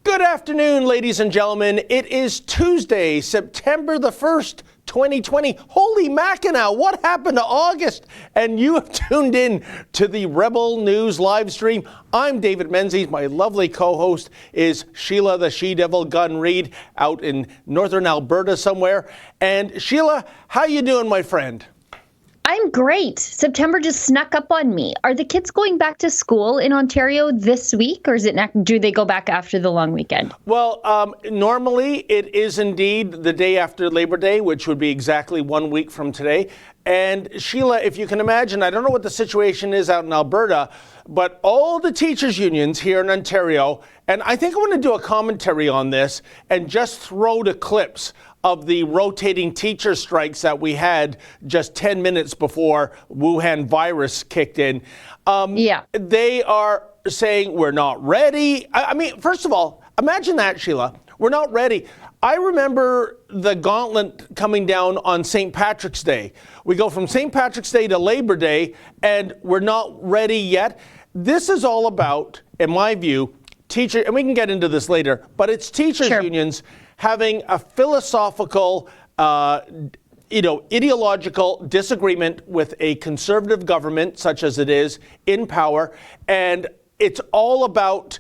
Good afternoon, ladies and gentlemen. It is Tuesday, September the 1st, 2020. Holy Mackinac, what happened to August? And you have tuned in to the Rebel News live stream. I'm David Menzies. My lovely co-host is Sheila the She-Devil Gun Reed out in northern Alberta somewhere. And Sheila, how you doing, my friend? I'm great. September just snuck up on me. Are the kids going back to school in Ontario this week, or is it do they go back after the long weekend? Well, normally it is indeed the day after Labor Day, which would be exactly 1 week from today. And Sheila, if you can imagine, I don't know what the situation is out in Alberta, but all the teachers' unions here in Ontario, and I think I want to do a commentary on this and just throw the clips of the rotating teacher strikes that we had just 10 minutes before Wuhan virus kicked in. They are saying we're not ready. I mean, first of all, imagine that, Sheila. We're not ready. I remember the gauntlet coming down on St. Patrick's Day. We go from St. Patrick's Day to Labor Day, and we're not ready yet. This is all about, in my view, teacher, and we can get into this later, but it's teachers' unions having a philosophical, ideological disagreement with a conservative government, such as it is, in power. And it's all about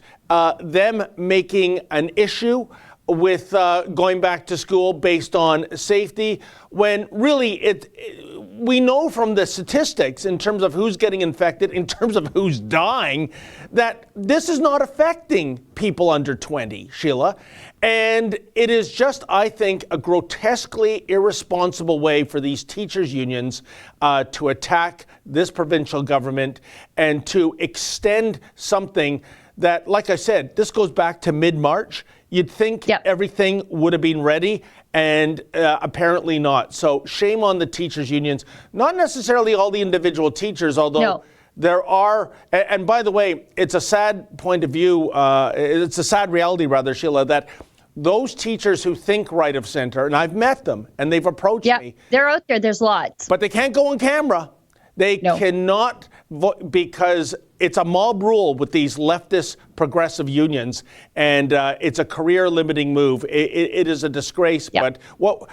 them making an issue with going back to school based on safety, when really we know from the statistics in terms of who's getting infected, in terms of who's dying, that this is not affecting people under 20, Sheila. And it is just, I think, a grotesquely irresponsible way for these teachers' unions to attack this provincial government and to extend something that, like I said, this goes back to mid-March. You'd think everything would have been ready, and apparently not. So shame on the teachers' unions. Not necessarily all the individual teachers, although there are, and by the way, it's a sad point of view, it's a sad reality rather, Sheila, that those teachers who think right of center, and I've met them, and they've approached me. They're out there, there's lots. But they can't go on camera. They cannot vote because it's a mob rule with these leftist progressive unions, and it's a career-limiting move. It is a disgrace. But what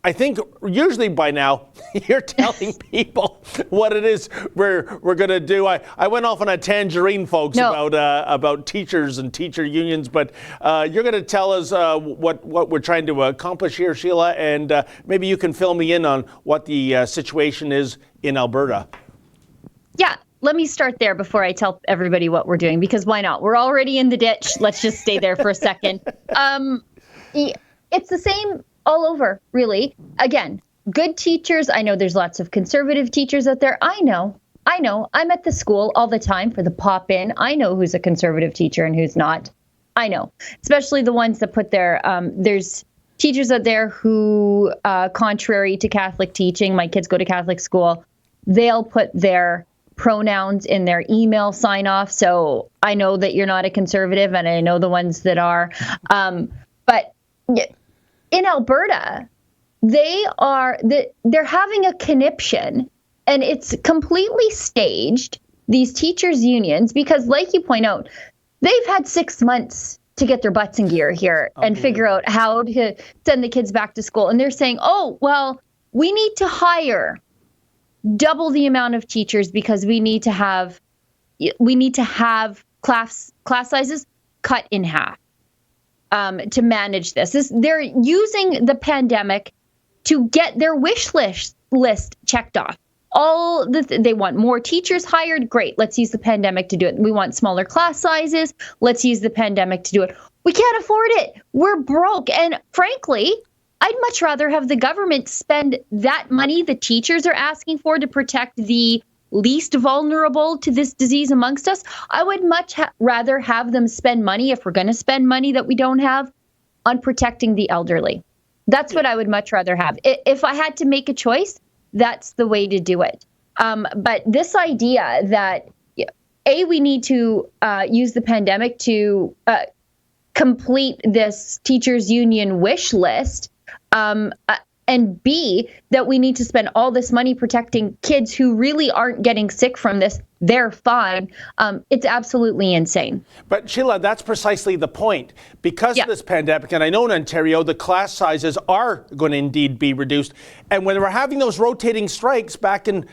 I think usually by now you're telling people what it is we're going to do. I went off on a tangerine, folks, about teachers and teacher unions, but you're going to tell us what we're trying to accomplish here, Sheila, and maybe you can fill me in on what the situation is in Alberta. Yeah. Let me start there before I tell everybody what we're doing, because why not? We're already in the ditch. Let's just stay there for a second. It's the same all over, really. Again, good teachers. I know there's lots of conservative teachers out there. I know. I'm at the school all the time for the pop-in. I know who's a conservative teacher and who's not. I know, especially the ones that put their, there's teachers out there who, contrary to Catholic teaching, my kids go to Catholic school, they'll put their pronouns in their email sign off. So I know that you're not a conservative, and I know the ones that are. But in Alberta, they're having a conniption, and it's completely staged, these teachers' unions, because like you point out, they've had 6 months to get their butts in gear here and figure out how to send the kids back to school. And they're saying, oh, well, we need to hire double the amount of teachers because we need to have class sizes cut in half to manage this. They're using the pandemic to get their wish list checked off. They want more teachers hired. Great. Let's use the pandemic to do it. We want smaller class sizes. Let's use the pandemic to do it. We can't afford it. We're broke. And frankly, I'd much rather have the government spend that money the teachers are asking for to protect the least vulnerable to this disease amongst us. I would much rather have them spend money, if we're going to spend money that we don't have, on protecting the elderly. That's what I would much rather have. If I had to make a choice, that's the way to do it. But this idea that, we need to use the pandemic to complete this teachers union wish list, and B, that we need to spend all this money protecting kids who really aren't getting sick from this. They're fine. It's absolutely insane. But Sheila, that's precisely the point. Because of this pandemic, and I know in Ontario, the class sizes are going to indeed be reduced. And when we're having those rotating strikes back in,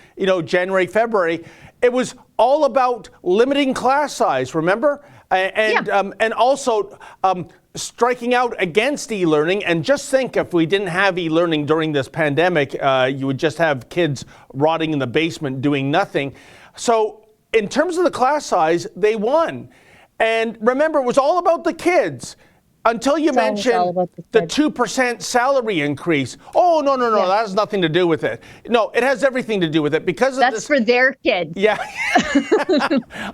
January, February, it was all about limiting class size, remember? And also striking out against e-learning. And just think, if we didn't have e-learning during this pandemic, you would just have kids rotting in the basement doing nothing. So in terms of the class size, they won. And remember, it was all about the kids until you mentioned the 2% salary increase. Oh, no, that has nothing to do with it. No, it has everything to do with it because of That's for their kids. Yeah,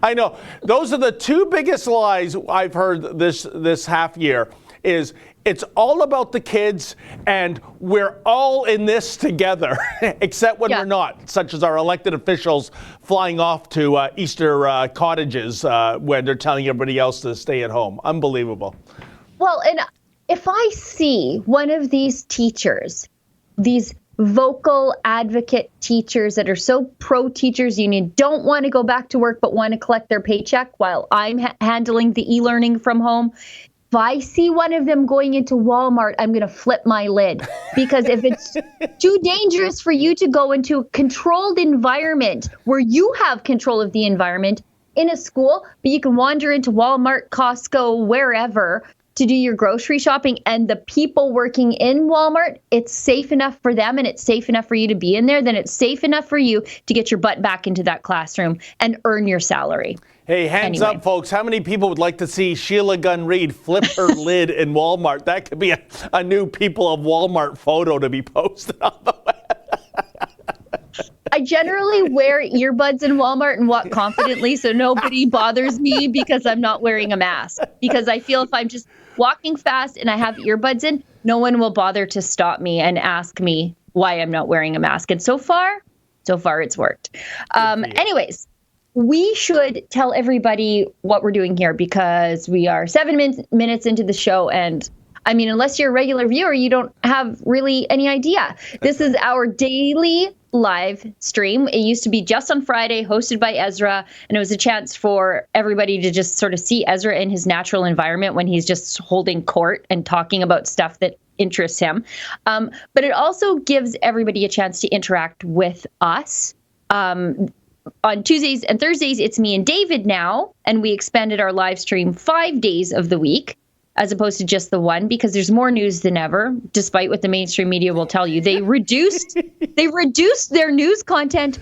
I know. Those are the two biggest lies I've heard this half year is it's all about the kids and we're all in this together, except when we're not, such as our elected officials flying off to Easter cottages when they're telling everybody else to stay at home. Unbelievable. Well, and if I see one of these teachers, these vocal advocate teachers that are so pro-teachers union, don't want to go back to work but want to collect their paycheck while I'm handling the e-learning from home, if I see one of them going into Walmart, I'm going to flip my lid. Because if it's too dangerous for you to go into a controlled environment where you have control of the environment in a school, but you can wander into Walmart, Costco, wherever, to do your grocery shopping, and the people working in Walmart, it's safe enough for them and it's safe enough for you to be in there, then it's safe enough for you to get your butt back into that classroom and earn your salary. Hey, hands up, folks. How many people would like to see Sheila Gunn Reid flip her lid in Walmart? That could be a new People of Walmart photo to be posted on the web. I generally wear earbuds in Walmart and walk confidently so nobody bothers me because I'm not wearing a mask. Because I feel if I'm just walking fast and I have earbuds in, no one will bother to stop me and ask me why I'm not wearing a mask. And so far it's worked. Anyways, we should tell everybody what we're doing here because we are 7 minutes into the show. And I mean, unless you're a regular viewer, you don't have really any idea. This is our daily live stream. It used to be just on Friday, hosted by Ezra, and it was a chance for everybody to just sort of see Ezra in his natural environment when he's just holding court and talking about stuff that interests him. But it also gives everybody a chance to interact with us. On Tuesdays and Thursdays, it's me and David now, and we expanded our live stream 5 days of the week, as opposed to just the one, because there's more news than ever, despite what the mainstream media will tell you. They reduced their news content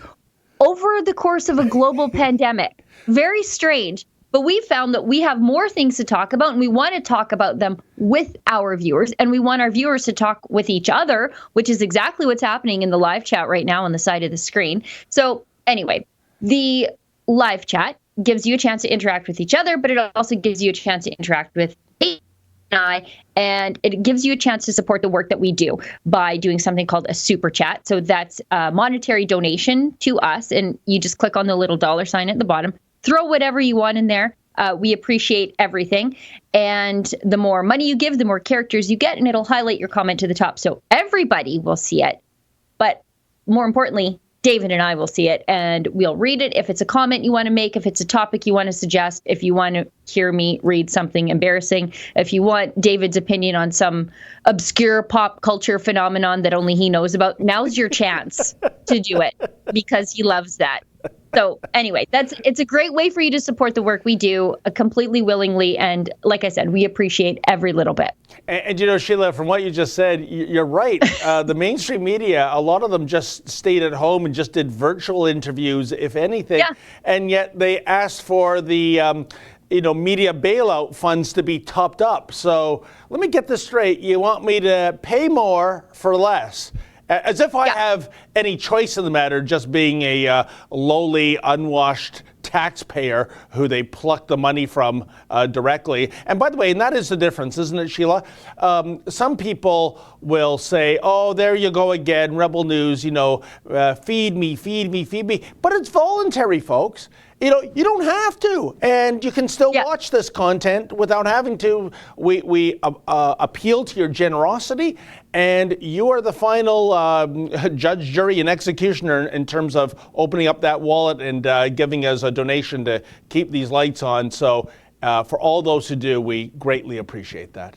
over the course of a global pandemic. Very strange. But we found that we have more things to talk about, and we want to talk about them with our viewers, and we want our viewers to talk with each other, which is exactly what's happening in the live chat right now on the side of the screen. So anyway, the live chat gives you a chance to interact with each other, but it also gives you a chance to interact with and it gives you a chance to support the work that we do by doing something called a super chat. So that's a monetary donation to us, and you just click on the little $sign at the bottom, throw whatever you want in there. We appreciate everything, and the more money you give, the more characters you get, and it'll highlight your comment to the top so everybody will see it. But more importantly, David and I will see it, and we'll read it. If it's a comment you want to make, if it's a topic you want to suggest, if you want to hear me read something embarrassing, if you want David's opinion on some obscure pop culture phenomenon that only he knows about, now's your chance to do it because he loves that. So anyway, it's a great way for you to support the work we do completely willingly. And like I said, we appreciate every little bit. And Sheila, from what you just said, you're right. The mainstream media, a lot of them just stayed at home and just did virtual interviews, if anything. Yeah. And yet they asked for the media bailout funds to be topped up. So let me get this straight. You want me to pay more for less? As if I have any choice in the matter, just being a lowly, unwashed taxpayer who they pluck the money from directly. And by the way, and that is the difference, isn't it, Sheila? Some people will say, oh, there you go again, Rebel News, feed me. But it's voluntary, folks. you don't have to, and you can still watch this content without having to. We appeal to your generosity, and you are the final judge, jury, and executioner in terms of opening up that wallet and giving us a donation to keep these lights on. So for all those who do, we greatly appreciate that.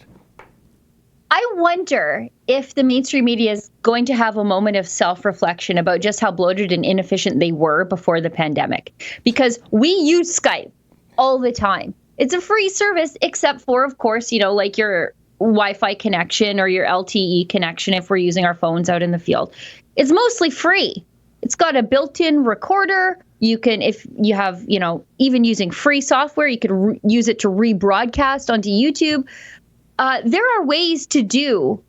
I wonder if the mainstream media is going to have a moment of self-reflection about just how bloated and inefficient they were before the pandemic. Because we use Skype all the time. It's a free service, except for, of course, like your Wi-Fi connection or your LTE connection if we're using our phones out in the field. It's mostly free. It's got a built-in recorder. You can, if you have, even using free software, you could use it to rebroadcast onto YouTube. There are ways to do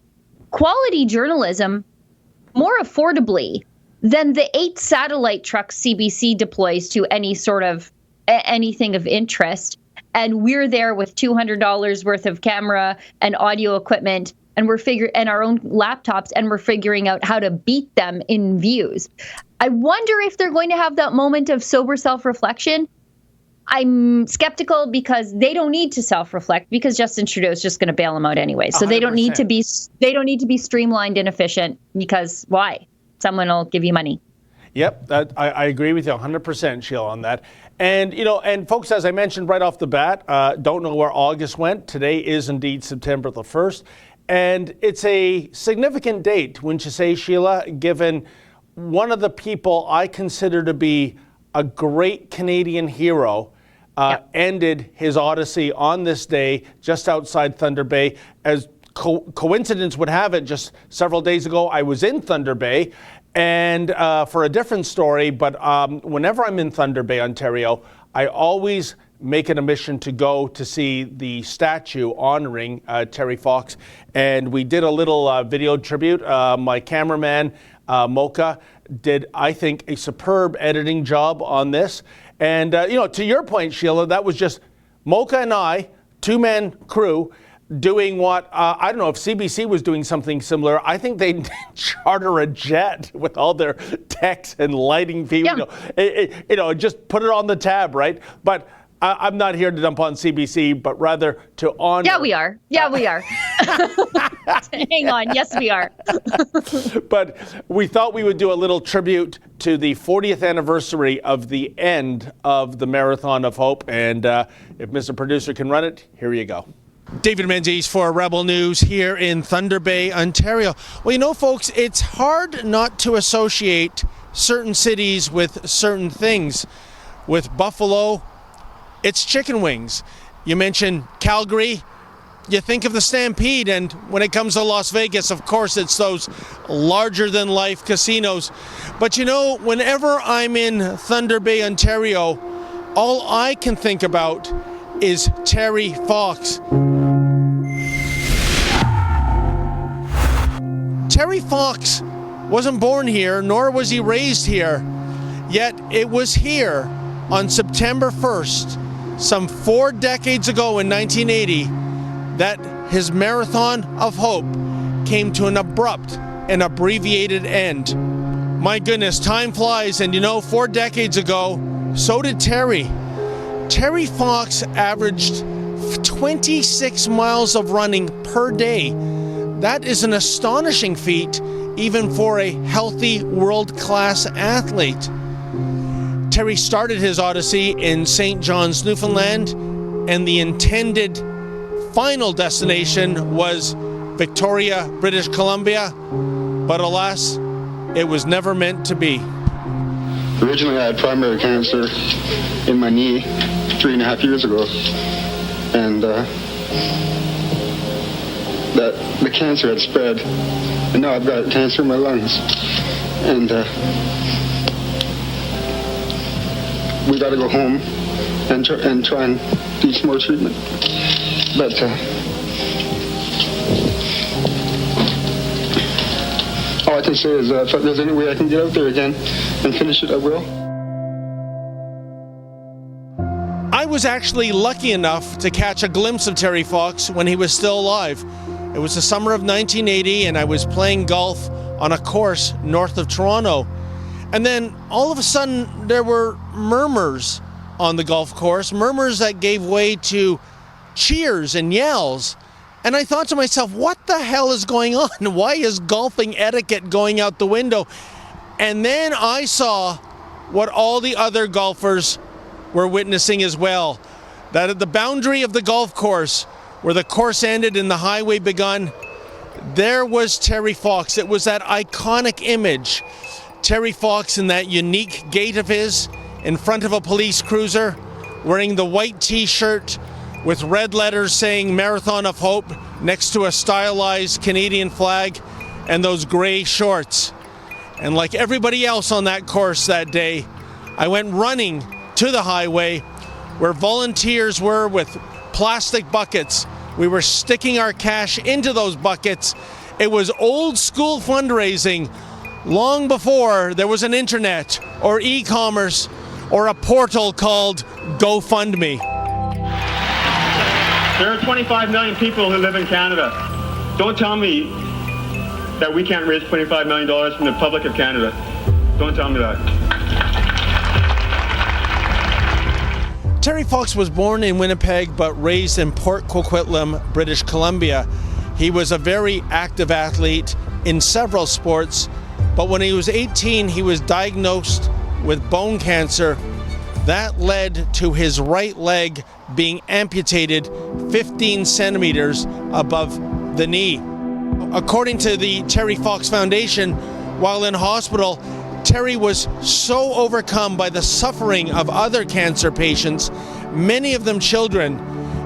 quality journalism more affordably than the 8 satellite trucks CBC deploys to any sort of anything of interest. And we're there with $200 worth of camera and audio equipment, and and our own laptops, and we're figuring out how to beat them in views. I wonder if they're going to have that moment of sober self-reflection. I'm skeptical because they don't need to self-reflect because Justin Trudeau is just going to bail them out anyway. So 100%. they don't need to be streamlined and efficient because why? Someone will give you money. Yep, I agree with you 100%, Sheila, on that. And, and folks, as I mentioned right off the bat, don't know where August went. Today is indeed September the 1st. And it's a significant date, wouldn't you say, Sheila, given one of the people I consider to be a great Canadian hero ended his odyssey on this day just outside Thunder Bay. As coincidence would have it, just several days ago, I was in Thunder Bay and for a different story, but whenever I'm in Thunder Bay, Ontario, I always make it a mission to go to see the statue honoring Terry Fox. And we did a little video tribute. My cameraman, Mocha, did, I think, a superb editing job on this. And, to your point, Sheila, that was just Mocha and I, two-man crew, doing what, I don't know if CBC was doing something similar. I think they charter a jet with all their techs and lighting people, just put it on the tab, right? But I'm not here to dump on CBC, but rather to honor. Yeah, we are. Hang on. Yes, we are. But we thought we would do a little tribute to the 40th anniversary of the end of the Marathon of Hope. And if Mr. Producer can run it, here you go. David Menzies for Rebel News here in Thunder Bay, Ontario. Well, folks, it's hard not to associate certain cities with certain things. With Buffalo, it's chicken wings. You mention Calgary, you think of the Stampede, and when it comes to Las Vegas, of course, it's those larger-than-life casinos. But whenever I'm in Thunder Bay, Ontario, all I can think about is Terry Fox. Terry Fox wasn't born here, nor was he raised here, yet it was here on September 1st, some 4 decades ago in 1980, that his Marathon of Hope came to an abrupt and abbreviated end. My goodness, time flies, and 4 decades ago, so did Terry. Terry Fox averaged 26 miles of running per day. That is an astonishing feat, even for a healthy, world-class athlete. Terry started his odyssey in St. John's, Newfoundland, and the intended final destination was Victoria, British Columbia, but alas, it was never meant to be. Originally, I had primary cancer in my knee 3.5 years ago, and the cancer had spread, and now I've got cancer in my lungs, and we got to go home and try and do some more treatment. But all I can say is if there's any way I can get out there again and finish it, I will. I was actually lucky enough to catch a glimpse of Terry Fox when he was still alive. It was the summer of 1980, and I was playing golf on a course north of Toronto. And then all of a sudden there were murmurs on the golf course, murmurs that gave way to cheers and yells. And I thought to myself, what the hell is going on? Why is golfing etiquette going out the window? And then I saw what all the other golfers were witnessing as well. That at the boundary of the golf course, where the course ended and the highway begun, there was Terry Fox. It was that iconic image. Terry Fox in that unique gait of his, in front of a police cruiser, wearing the white t-shirt with red letters saying Marathon of Hope next to a stylized Canadian flag, and those gray shorts. And like everybody else on that course that day, I went running to the highway where volunteers were with plastic buckets. We were sticking our cash into those buckets. It was old school fundraising, long before there was an internet or e-commerce or a portal called GoFundMe. There are 25 million people who live in Canada. Don't tell me that we can't raise $25 million from the public of Canada. Don't tell me that. Terry Fox was born in Winnipeg but raised in Port Coquitlam, British Columbia. He was a very active athlete in several sports, but when he was 18, he was diagnosed with bone cancer. That led to his right leg being amputated 15 centimeters above the knee. According to the Terry Fox Foundation, while in hospital, Terry was so overcome by the suffering of other cancer patients, many of them children,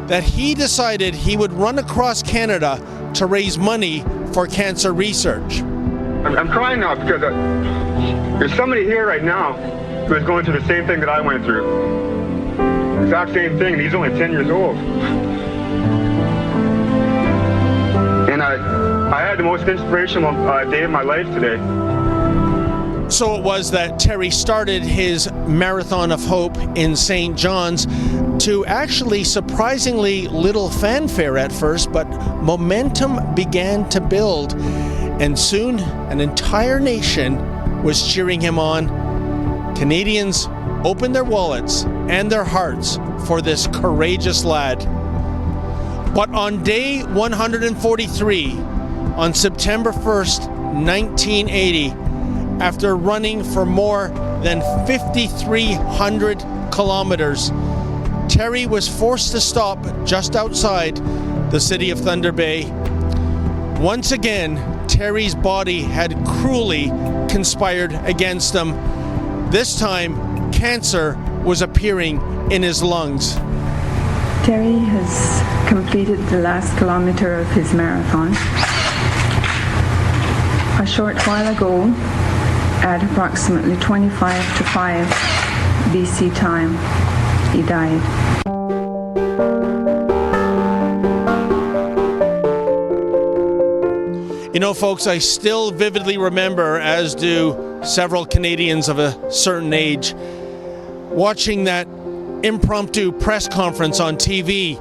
that he decided he would run across Canada to raise money for cancer research. I'm crying now because there's somebody here right now who is going through the same thing that I went through. Exact same thing, and he's only 10 years old. And I had the most inspirational day of my life today. So it was that Terry started his Marathon of Hope in St. John's to actually surprisingly little fanfare at first, but momentum began to build. And soon an entire nation was cheering him on. Canadians opened their wallets and their hearts for this courageous lad. But on day 143, on September 1st, 1980, after running for more than 5,300 kilometers, Terry was forced to stop just outside the city of Thunder Bay. Once again, Terry's body had cruelly conspired against him. This time, cancer was appearing in his lungs. Terry has completed the last kilometer of his marathon. A short while ago, at approximately 25 to 5 BC time, he died. You know, folks, I still vividly remember, as do several Canadians of a certain age, watching that impromptu press conference on TV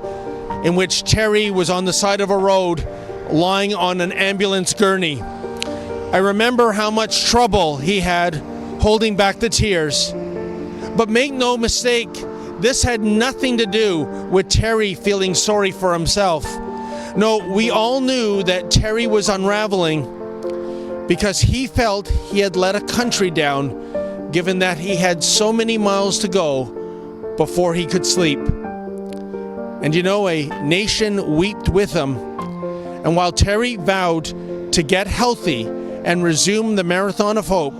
in which Terry was on the side of a road lying on an ambulance gurney. I remember how much trouble he had holding back the tears. But make no mistake, this had nothing to do with Terry feeling sorry for himself. No, we all knew that Terry was unraveling because he felt he had let a country down, given that he had so many miles to go before he could sleep. And you know, a nation wept with him. And while Terry vowed to get healthy and resume the Marathon of Hope,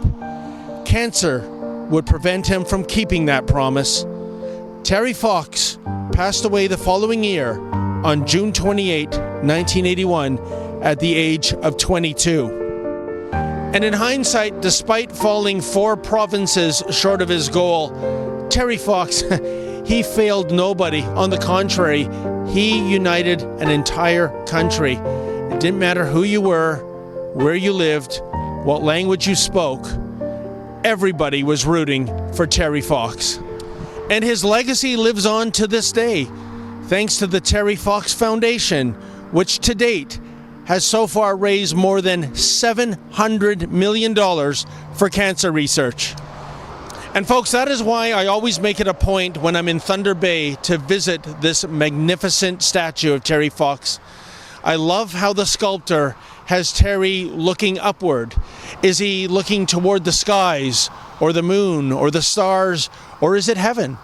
cancer would prevent him from keeping that promise. Terry Fox passed away the following year on June 28, 1981, at the age of 22. And in hindsight, despite falling 4 provinces short of his goal, Terry Fox, he failed nobody. On the contrary, he united an entire country. It didn't matter who you were, where you lived, what language you spoke. Everybody was rooting for Terry Fox. And his legacy lives on to this day, thanks to the Terry Fox Foundation, which to date has so far raised more than $700 million for cancer research. And folks, that is why I always make it a point when I'm in Thunder Bay to visit this magnificent statue of Terry Fox. I love how the sculptor has Terry looking upward. Is he looking toward the skies or the moon or the stars, or is it heaven?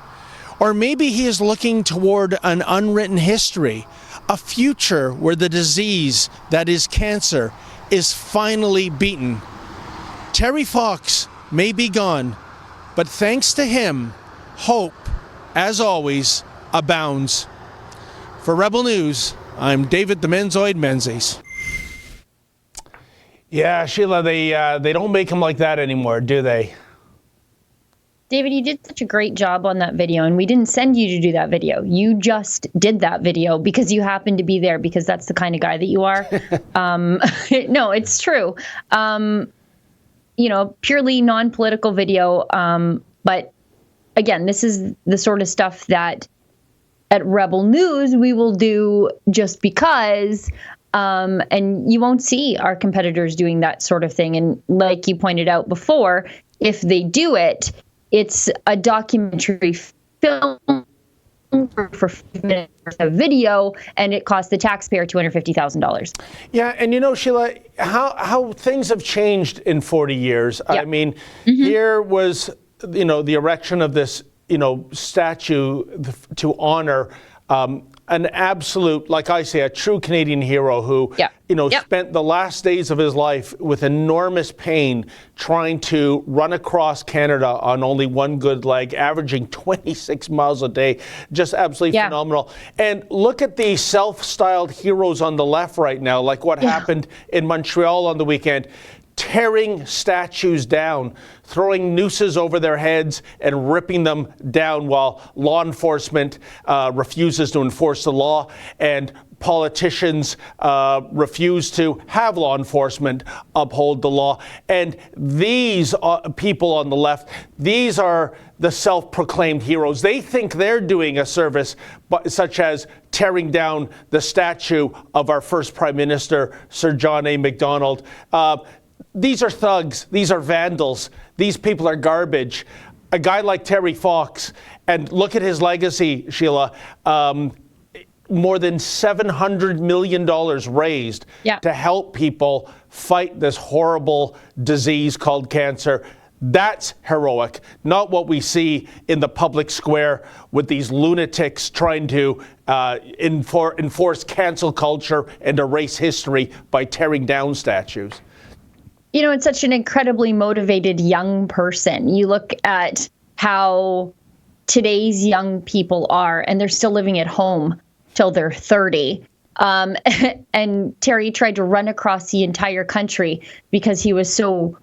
Or maybe he is looking toward an unwritten history, a future where the disease that is cancer is finally beaten. Terry Fox may be gone, but thanks to him, hope, as always, abounds. For Rebel News, I'm David the Menzoid Menzies. Yeah, Sheila, they don't make them like that anymore, do they? David, you did such a great job on that video, and we didn't send you to do that video. You just did that video because you happened to be there, because that's the kind of guy that you are. No, it's true. Purely non-political video. But again, this is the sort of stuff that at Rebel News we will do just because, and you won't see our competitors doing that sort of thing. And like you pointed out before, if they do it, it's a documentary film for 5 minutes of video, and it costs the taxpayer $250,000. Yeah, and Sheila, how things have changed in 40 years. Yeah. I mean, here was, the erection of this, statue to honor an absolute, like I say, a true Canadian hero who, spent the last days of his life with enormous pain trying to run across Canada on only one good leg, averaging 26 miles a day. Just absolutely phenomenal. And look at the self-styled heroes on the left right now, like what happened in Montreal on the weekend. Tearing statues down, throwing nooses over their heads and ripping them down while law enforcement refuses to enforce the law, and politicians refuse to have law enforcement uphold the law. And these people on the left, these are the self-proclaimed heroes. They think they're doing a service, such as tearing down the statue of our first Prime Minister, Sir John A. Macdonald. These are thugs. These are vandals. These people are garbage. A guy like Terry Fox, and look at his legacy, Sheila, more than $700 million raised to help people fight this horrible disease called cancer. That's heroic, not what we see in the public square with these lunatics trying to enforce cancel culture and erase history by tearing down statues. It's such an incredibly motivated young person. You look at how today's young people are, and they're still living at home till they're 30. And Terry tried to run across the entire country because he was so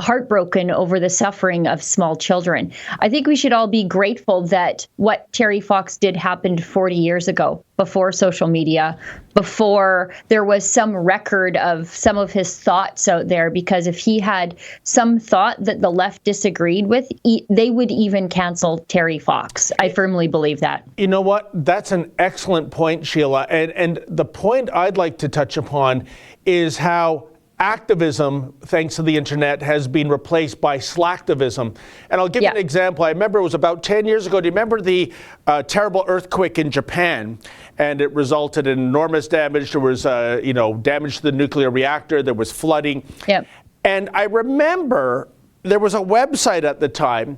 heartbroken over the suffering of small children. I think we should all be grateful that what Terry Fox did happened 40 years ago, before social media, before there was some record of some of his thoughts out there, because if he had some thought that the left disagreed with, they would even cancel Terry Fox. I firmly believe that. You know what? That's an excellent point, Sheila. And the point I'd like to touch upon is how activism, thanks to the internet, has been replaced by slacktivism. And I'll give you an example. I remember it was about 10 years ago. Do you remember the terrible earthquake in Japan? And it resulted in enormous damage. There was, damage to the nuclear reactor. There was flooding. Yep. And I remember there was a website at the time,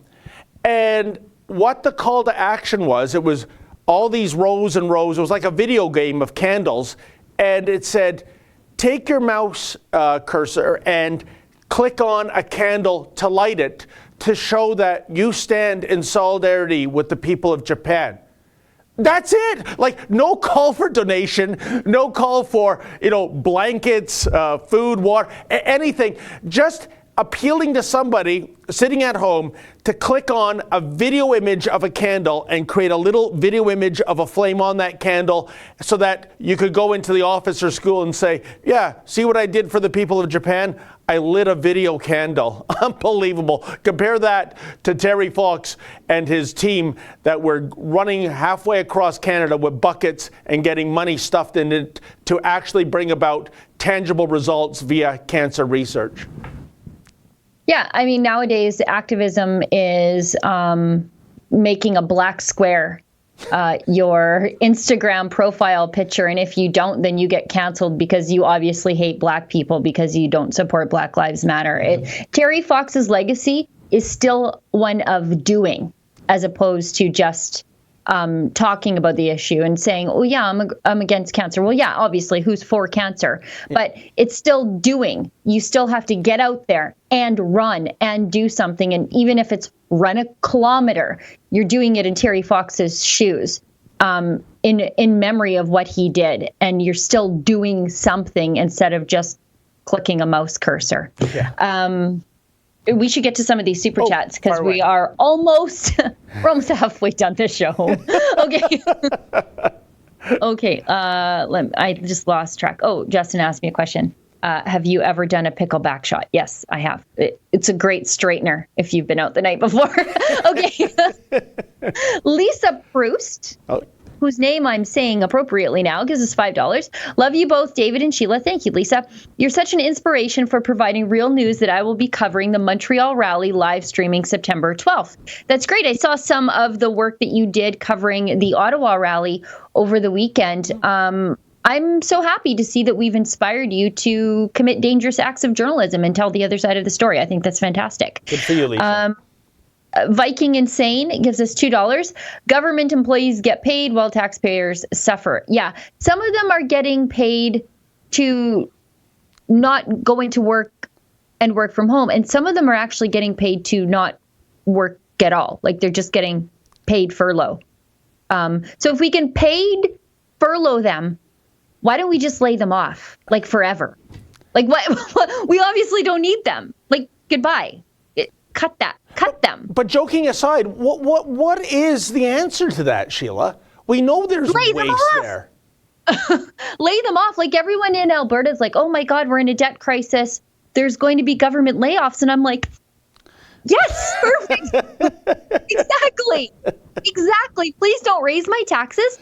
and what the call to action was, it was all these rows and rows. It was like a video game of candles. And it said, take your mouse cursor and click on a candle to light it to show that you stand in solidarity with the people of Japan. That's it. Like, no call for donation, no call for, blankets, food, water, anything. Just appealing to somebody sitting at home to click on a video image of a candle and create a little video image of a flame on that candle so that you could go into the office or school and say, yeah, see what I did for the people of Japan? I lit a video candle. Unbelievable. Compare that to Terry Fox and his team that were running halfway across Canada with buckets and getting money stuffed in it to actually bring about tangible results via cancer research. Yeah, I mean, nowadays activism is making a black square your Instagram profile picture, and if you don't, then you get canceled because you obviously hate Black people because you don't support Black Lives Matter. Terry Fox's legacy is still one of doing, as opposed to just talking about the issue and saying, oh yeah, I'm against cancer. Well, yeah, obviously, who's for cancer? But it's still doing. You still have to get out there and run and do something. And even if it's run a kilometer, you're doing it in Terry Fox's shoes, in memory of what he did. And you're still doing something instead of just clicking a mouse cursor. Yeah. We should get to some of these super chats because we are almost halfway done this show. Okay. Okay. I just lost track. Oh, Justin asked me a question. Have you ever done a pickleback shot? Yes, I have. It's a great straightener if you've been out the night before. Okay. Lisa Proust. Oh. Whose name I'm saying appropriately now, gives us $5. Love you both, David and Sheila. Thank you, Lisa. You're such an inspiration for providing real news that I will be covering the Montreal rally live streaming September 12th. That's great. I saw some of the work that you did covering the Ottawa rally over the weekend. I'm so happy to see that we've inspired you to commit dangerous acts of journalism and tell the other side of the story. I think that's fantastic. Good for you, Lisa. Viking Insane gives us $2. Government employees get paid while taxpayers suffer. Yeah, some of them are getting paid to not go into work and work from home. And some of them are actually getting paid to not work at all. Like they're just getting paid furlough. So if we can paid furlough them, why don't we just lay them off like forever? Like what? We obviously don't need them. Like goodbye. Cut them. But joking aside, what is the answer to that, Sheila? We know there's waste there. Lay them off. Like everyone in Alberta is like, oh my God, we're in a debt crisis. There's going to be government layoffs. And I'm like, yes, perfect. Exactly. Please don't raise my taxes.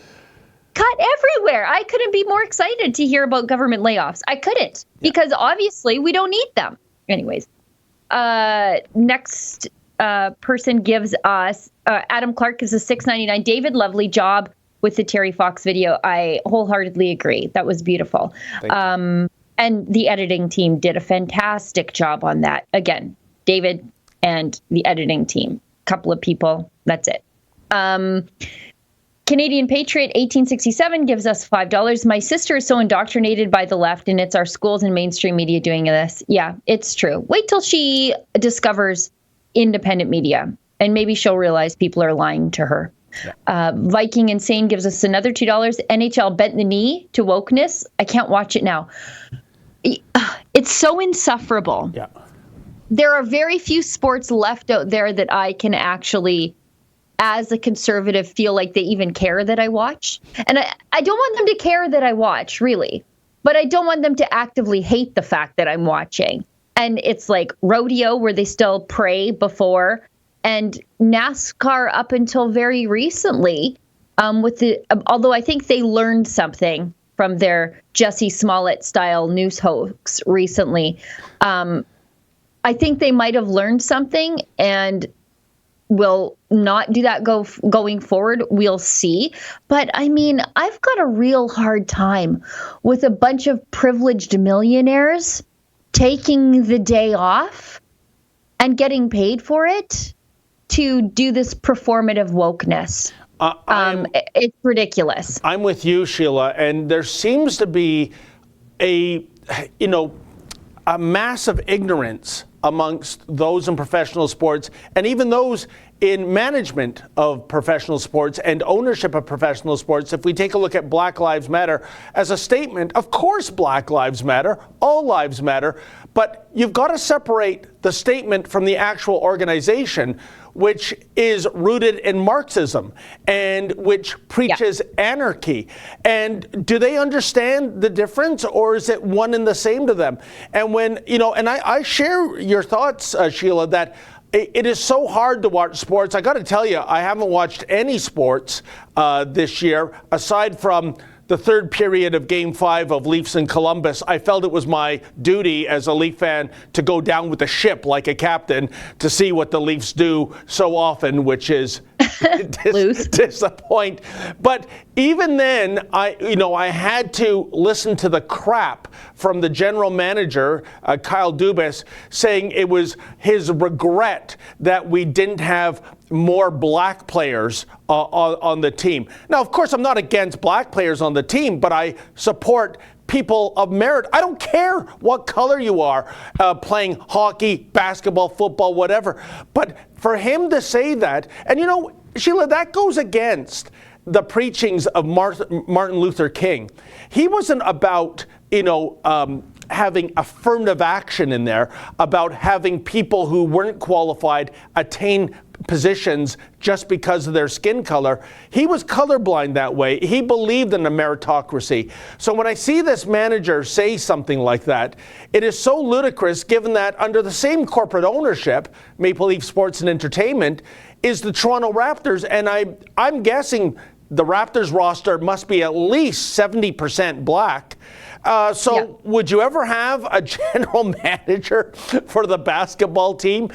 Cut everywhere. I couldn't be more excited to hear about government layoffs. I couldn't because obviously we don't need them. Anyways. Next person gives us, Adam Clark gives us $6.99. David, lovely job with the Terry Fox video. I wholeheartedly agree. That was beautiful. And the editing team did a fantastic job on that. Again, David and the editing team, couple of people. That's it. Canadian Patriot 1867 gives us $5. My sister is so indoctrinated by the left, and it's our schools and mainstream media doing this. Yeah, it's true. Wait till she discovers independent media, and maybe she'll realize people are lying to her. Yeah. Viking Insane gives us another $2. NHL bent the knee to wokeness. I can't watch it now. It's so insufferable. Yeah. There are very few sports left out there that I can actually, as a conservative, feel like they even care that I watch. And I don't want them to care that I watch, really. But I don't want them to actively hate the fact that I'm watching. And it's like rodeo, where they still pray before, and NASCAR up until very recently, although I think they learned something from their Jussie Smollett-style news hoax recently. I think they might have learned something and will not do that going forward. We'll see. But I mean, I've got a real hard time with a bunch of privileged millionaires taking the day off and getting paid for it to do this performative wokeness. It's ridiculous. I'm with you, Sheila. And there seems to be a massive ignorance amongst those in professional sports and even those in management of professional sports and ownership of professional sports. If we take a look at Black Lives Matter as a statement, of course Black Lives Matter, all lives matter, but you've got to separate the statement from the actual organization, which is rooted in Marxism and which preaches anarchy. And do they understand the difference, or is it one and the same to them? And when, and I share your thoughts, Sheila, that it is so hard to watch sports. I got to tell you, I haven't watched any sports this year, aside from the third period of Game 5 of Leafs in Columbus, I felt it was my duty as a Leaf fan to go down with the ship like a captain to see what the Leafs do so often, which is disappoint. But even then, I had to listen to the crap from the general manager, Kyle Dubas, saying it was his regret that we didn't have more black players on the team. Now, of course, I'm not against black players on the team, but I support people of merit. I don't care what color you are, playing hockey, basketball, football, whatever. But for him to say that, and Sheila, that goes against the preachings of Martin Luther King. He wasn't about, having affirmative action in there, about having people who weren't qualified attain positions just because of their skin color. He was colorblind that way. He believed in a meritocracy. So when I see this manager say something like that, it is so ludicrous given that under the same corporate ownership, Maple Leaf Sports and Entertainment, is the Toronto Raptors. And I'm guessing the Raptors roster must be at least 70% black. Would you ever have a general manager for the basketball team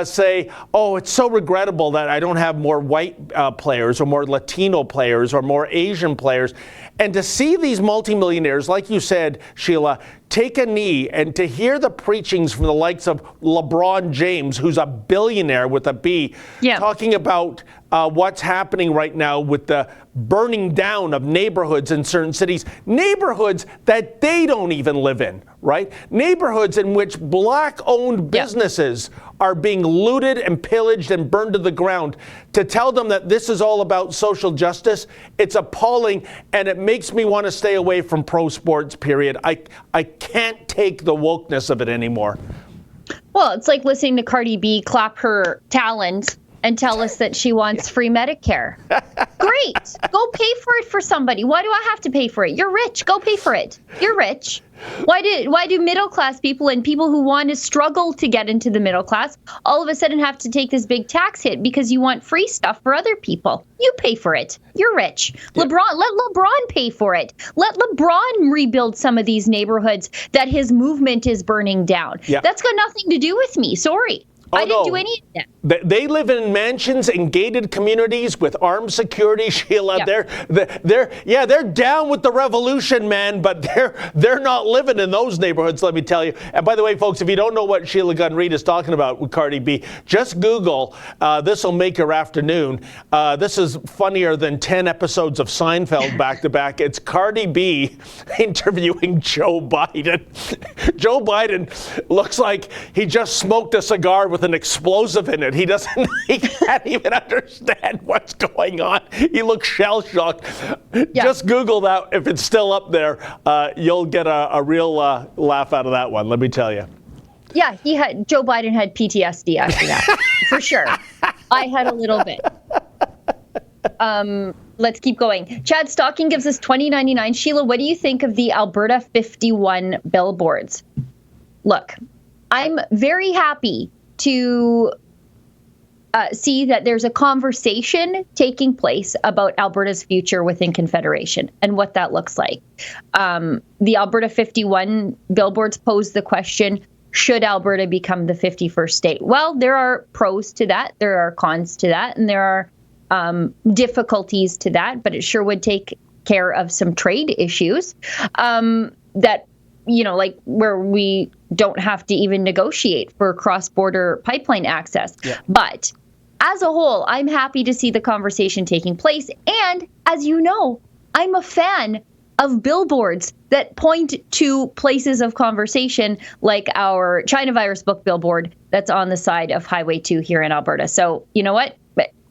say, oh, it's so regrettable that I don't have more white players or more Latino players or more Asian players? And to see these multimillionaires, like you said, Sheila, take a knee, and to hear the preachings from the likes of LeBron James, who's a billionaire with a B, talking about what's happening right now with the burning down of neighborhoods in certain cities, neighborhoods that they don't even live in, right? Neighborhoods in which black-owned businesses are being looted and pillaged and burned to the ground. To tell them that this is all about social justice, it's appalling, and it makes me want to stay away from pro sports, period. I can't take the wokeness of it anymore. Well, it's like listening to Cardi B clap her talons and tell us that she wants free Medicare. Great. Go pay for it for somebody. Why do I have to pay for it? You're rich. Go pay for it. You're rich. Why do middle class people and people who want to struggle to get into the middle class all of a sudden have to take this big tax hit because you want free stuff for other people? You pay for it. You're rich. Yeah. Let LeBron pay for it. Let LeBron rebuild some of these neighborhoods that his movement is burning down. Yeah. That's got nothing to do with me. Sorry. I didn't do any of that. They live in mansions in gated communities with armed security, Sheila. Yeah. They're down with the revolution, man, but they're not living in those neighborhoods, let me tell you. And by the way, folks, if you don't know what Sheila Gunn-Reid is talking about with Cardi B, just Google, this will make your afternoon. This is funnier than 10 episodes of Seinfeld back to back. It's Cardi B interviewing Joe Biden. Joe Biden looks like he just smoked a cigar with an explosive in it. He can't even understand what's going on. He looks shell-shocked. Yeah. Just Google that. If it's still up there, you'll get a real laugh out of that one, let me tell you. Yeah, Joe Biden had PTSD after that, for sure. I had a little bit. Let's keep going. Chad Stocking gives us $20.99. Sheila, what do you think of the Alberta 51 billboards? Look, I'm very happy to see that there's a conversation taking place about Alberta's future within Confederation and what that looks like. The Alberta 51 billboards pose the question, should Alberta become the 51st state? Well, there are pros to that, there are cons to that, and there are difficulties to that, but it sure would take care of some trade issues that, like where we don't have to even negotiate for cross-border pipeline access. Yeah. But as a whole, I'm happy to see the conversation taking place. And as you know, I'm a fan of billboards that point to places of conversation like our China virus book billboard that's on the side of Highway 2 here in Alberta. So you know what?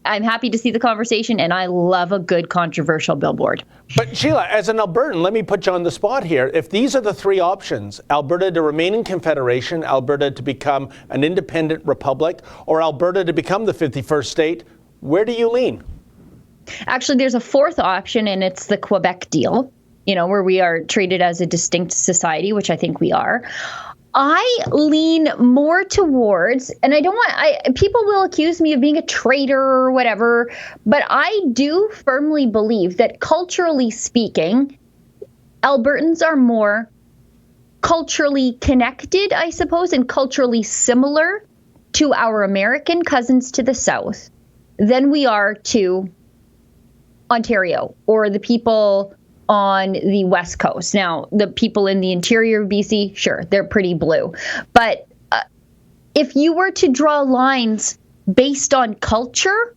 I'm happy to see the conversation, and I love a good controversial billboard. But Sheila, as an Albertan, let me put you on the spot here. If these are the three options, Alberta to remain in Confederation, Alberta to become an independent republic, or Alberta to become the 51st state, where do you lean? Actually, there's a fourth option, and it's the Quebec deal, where we are treated as a distinct society, which I think we are. I lean more towards, and people will accuse me of being a traitor or whatever, but I do firmly believe that culturally speaking, Albertans are more culturally connected, I suppose, and culturally similar to our American cousins to the south than we are to Ontario or the people on the West Coast. Now, the people in the interior of BC, sure, they're pretty blue. But if you were to draw lines based on culture,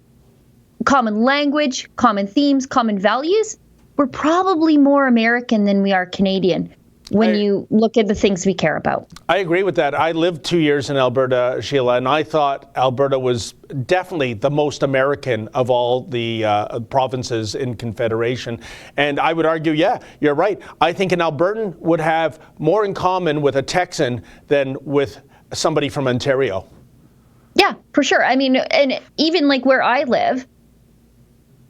common language, common themes, common values, we're probably more American than we are Canadian when you look at the things we care about. I agree with that. I lived 2 years in Alberta, Sheila, and I thought Alberta was definitely the most American of all the provinces in Confederation. And I would argue, yeah, you're right. I think an Albertan would have more in common with a Texan than with somebody from Ontario. Yeah, for sure. I mean, and even like where I live,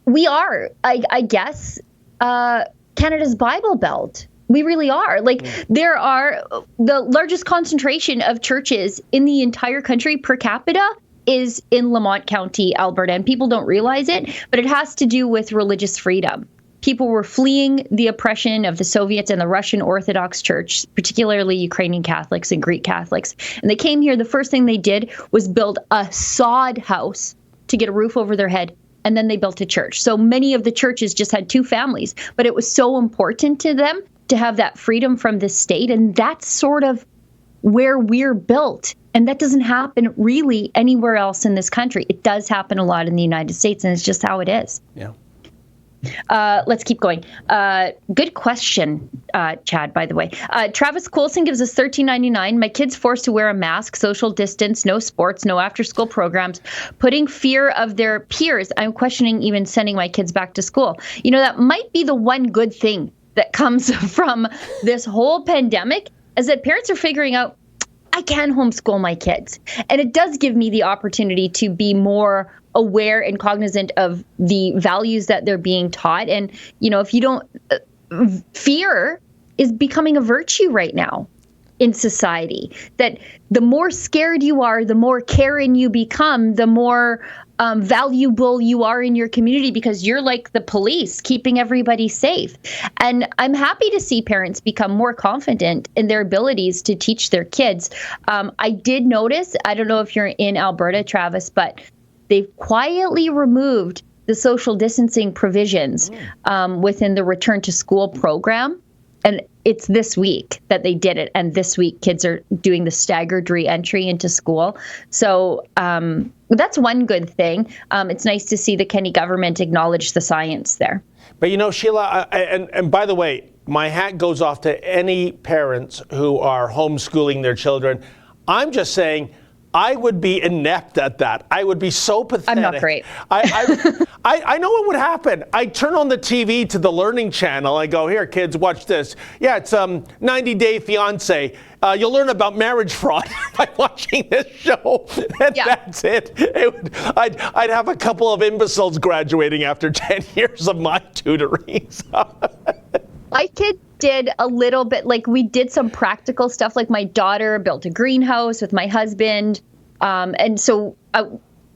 we are, I guess, Canada's Bible Belt. We really are. Like, there are the largest concentration of churches in the entire country per capita is in Lamont County, Alberta. And people don't realize it, but it has to do with religious freedom. People were fleeing the oppression of the Soviets and the Russian Orthodox Church, particularly Ukrainian Catholics and Greek Catholics. And they came here. The first thing they did was build a sod house to get a roof over their head. And then they built a church. So many of the churches just had two families, but it was so important to them to have that freedom from the state. And that's sort of where we're built. And that doesn't happen really anywhere else in this country. It does happen a lot in the United States, and it's just how it is. Yeah. Let's keep going. Good question, Chad, by the way. Travis Coulson gives us $13.99. My kids forced to wear a mask, social distance, no sports, no after-school programs, putting fear of their peers. I'm questioning even sending my kids back to school. You know, that might be the one good thing that comes from this whole pandemic, is that parents are figuring out, I can homeschool my kids. And it does give me the opportunity to be more aware and cognizant of the values that they're being taught. And, you know, if you don't, fear is becoming a virtue right now in society. That the more scared you are, the more caring you become, the more valuable you are in your community, because you're like the police keeping everybody safe. And I'm happy to see parents become more confident in their abilities to teach their kids. I did notice, I don't know if you're in Alberta, Travis, but they've quietly removed the social distancing provisions within the return to school program. And it's this week that they did it. And this week, kids are doing the staggered re-entry into school. So that's one good thing. It's nice to see the Kenney government acknowledge the science there. But, you know, Sheila, and by the way, my hat goes off to any parents who are homeschooling their children. I'm just saying, I would be inept at that. I would be so pathetic. I'm not great. I know what would happen. I turn on the TV to the Learning Channel. I go, here, kids, watch this. Yeah, it's 90 Day Fiancé. You'll learn about marriage fraud by watching this show. And that's it. I'd have a couple of imbeciles graduating after 10 years of my tutoring. My kid did a little bit, like we did some practical stuff, like my daughter built a greenhouse with my husband. And so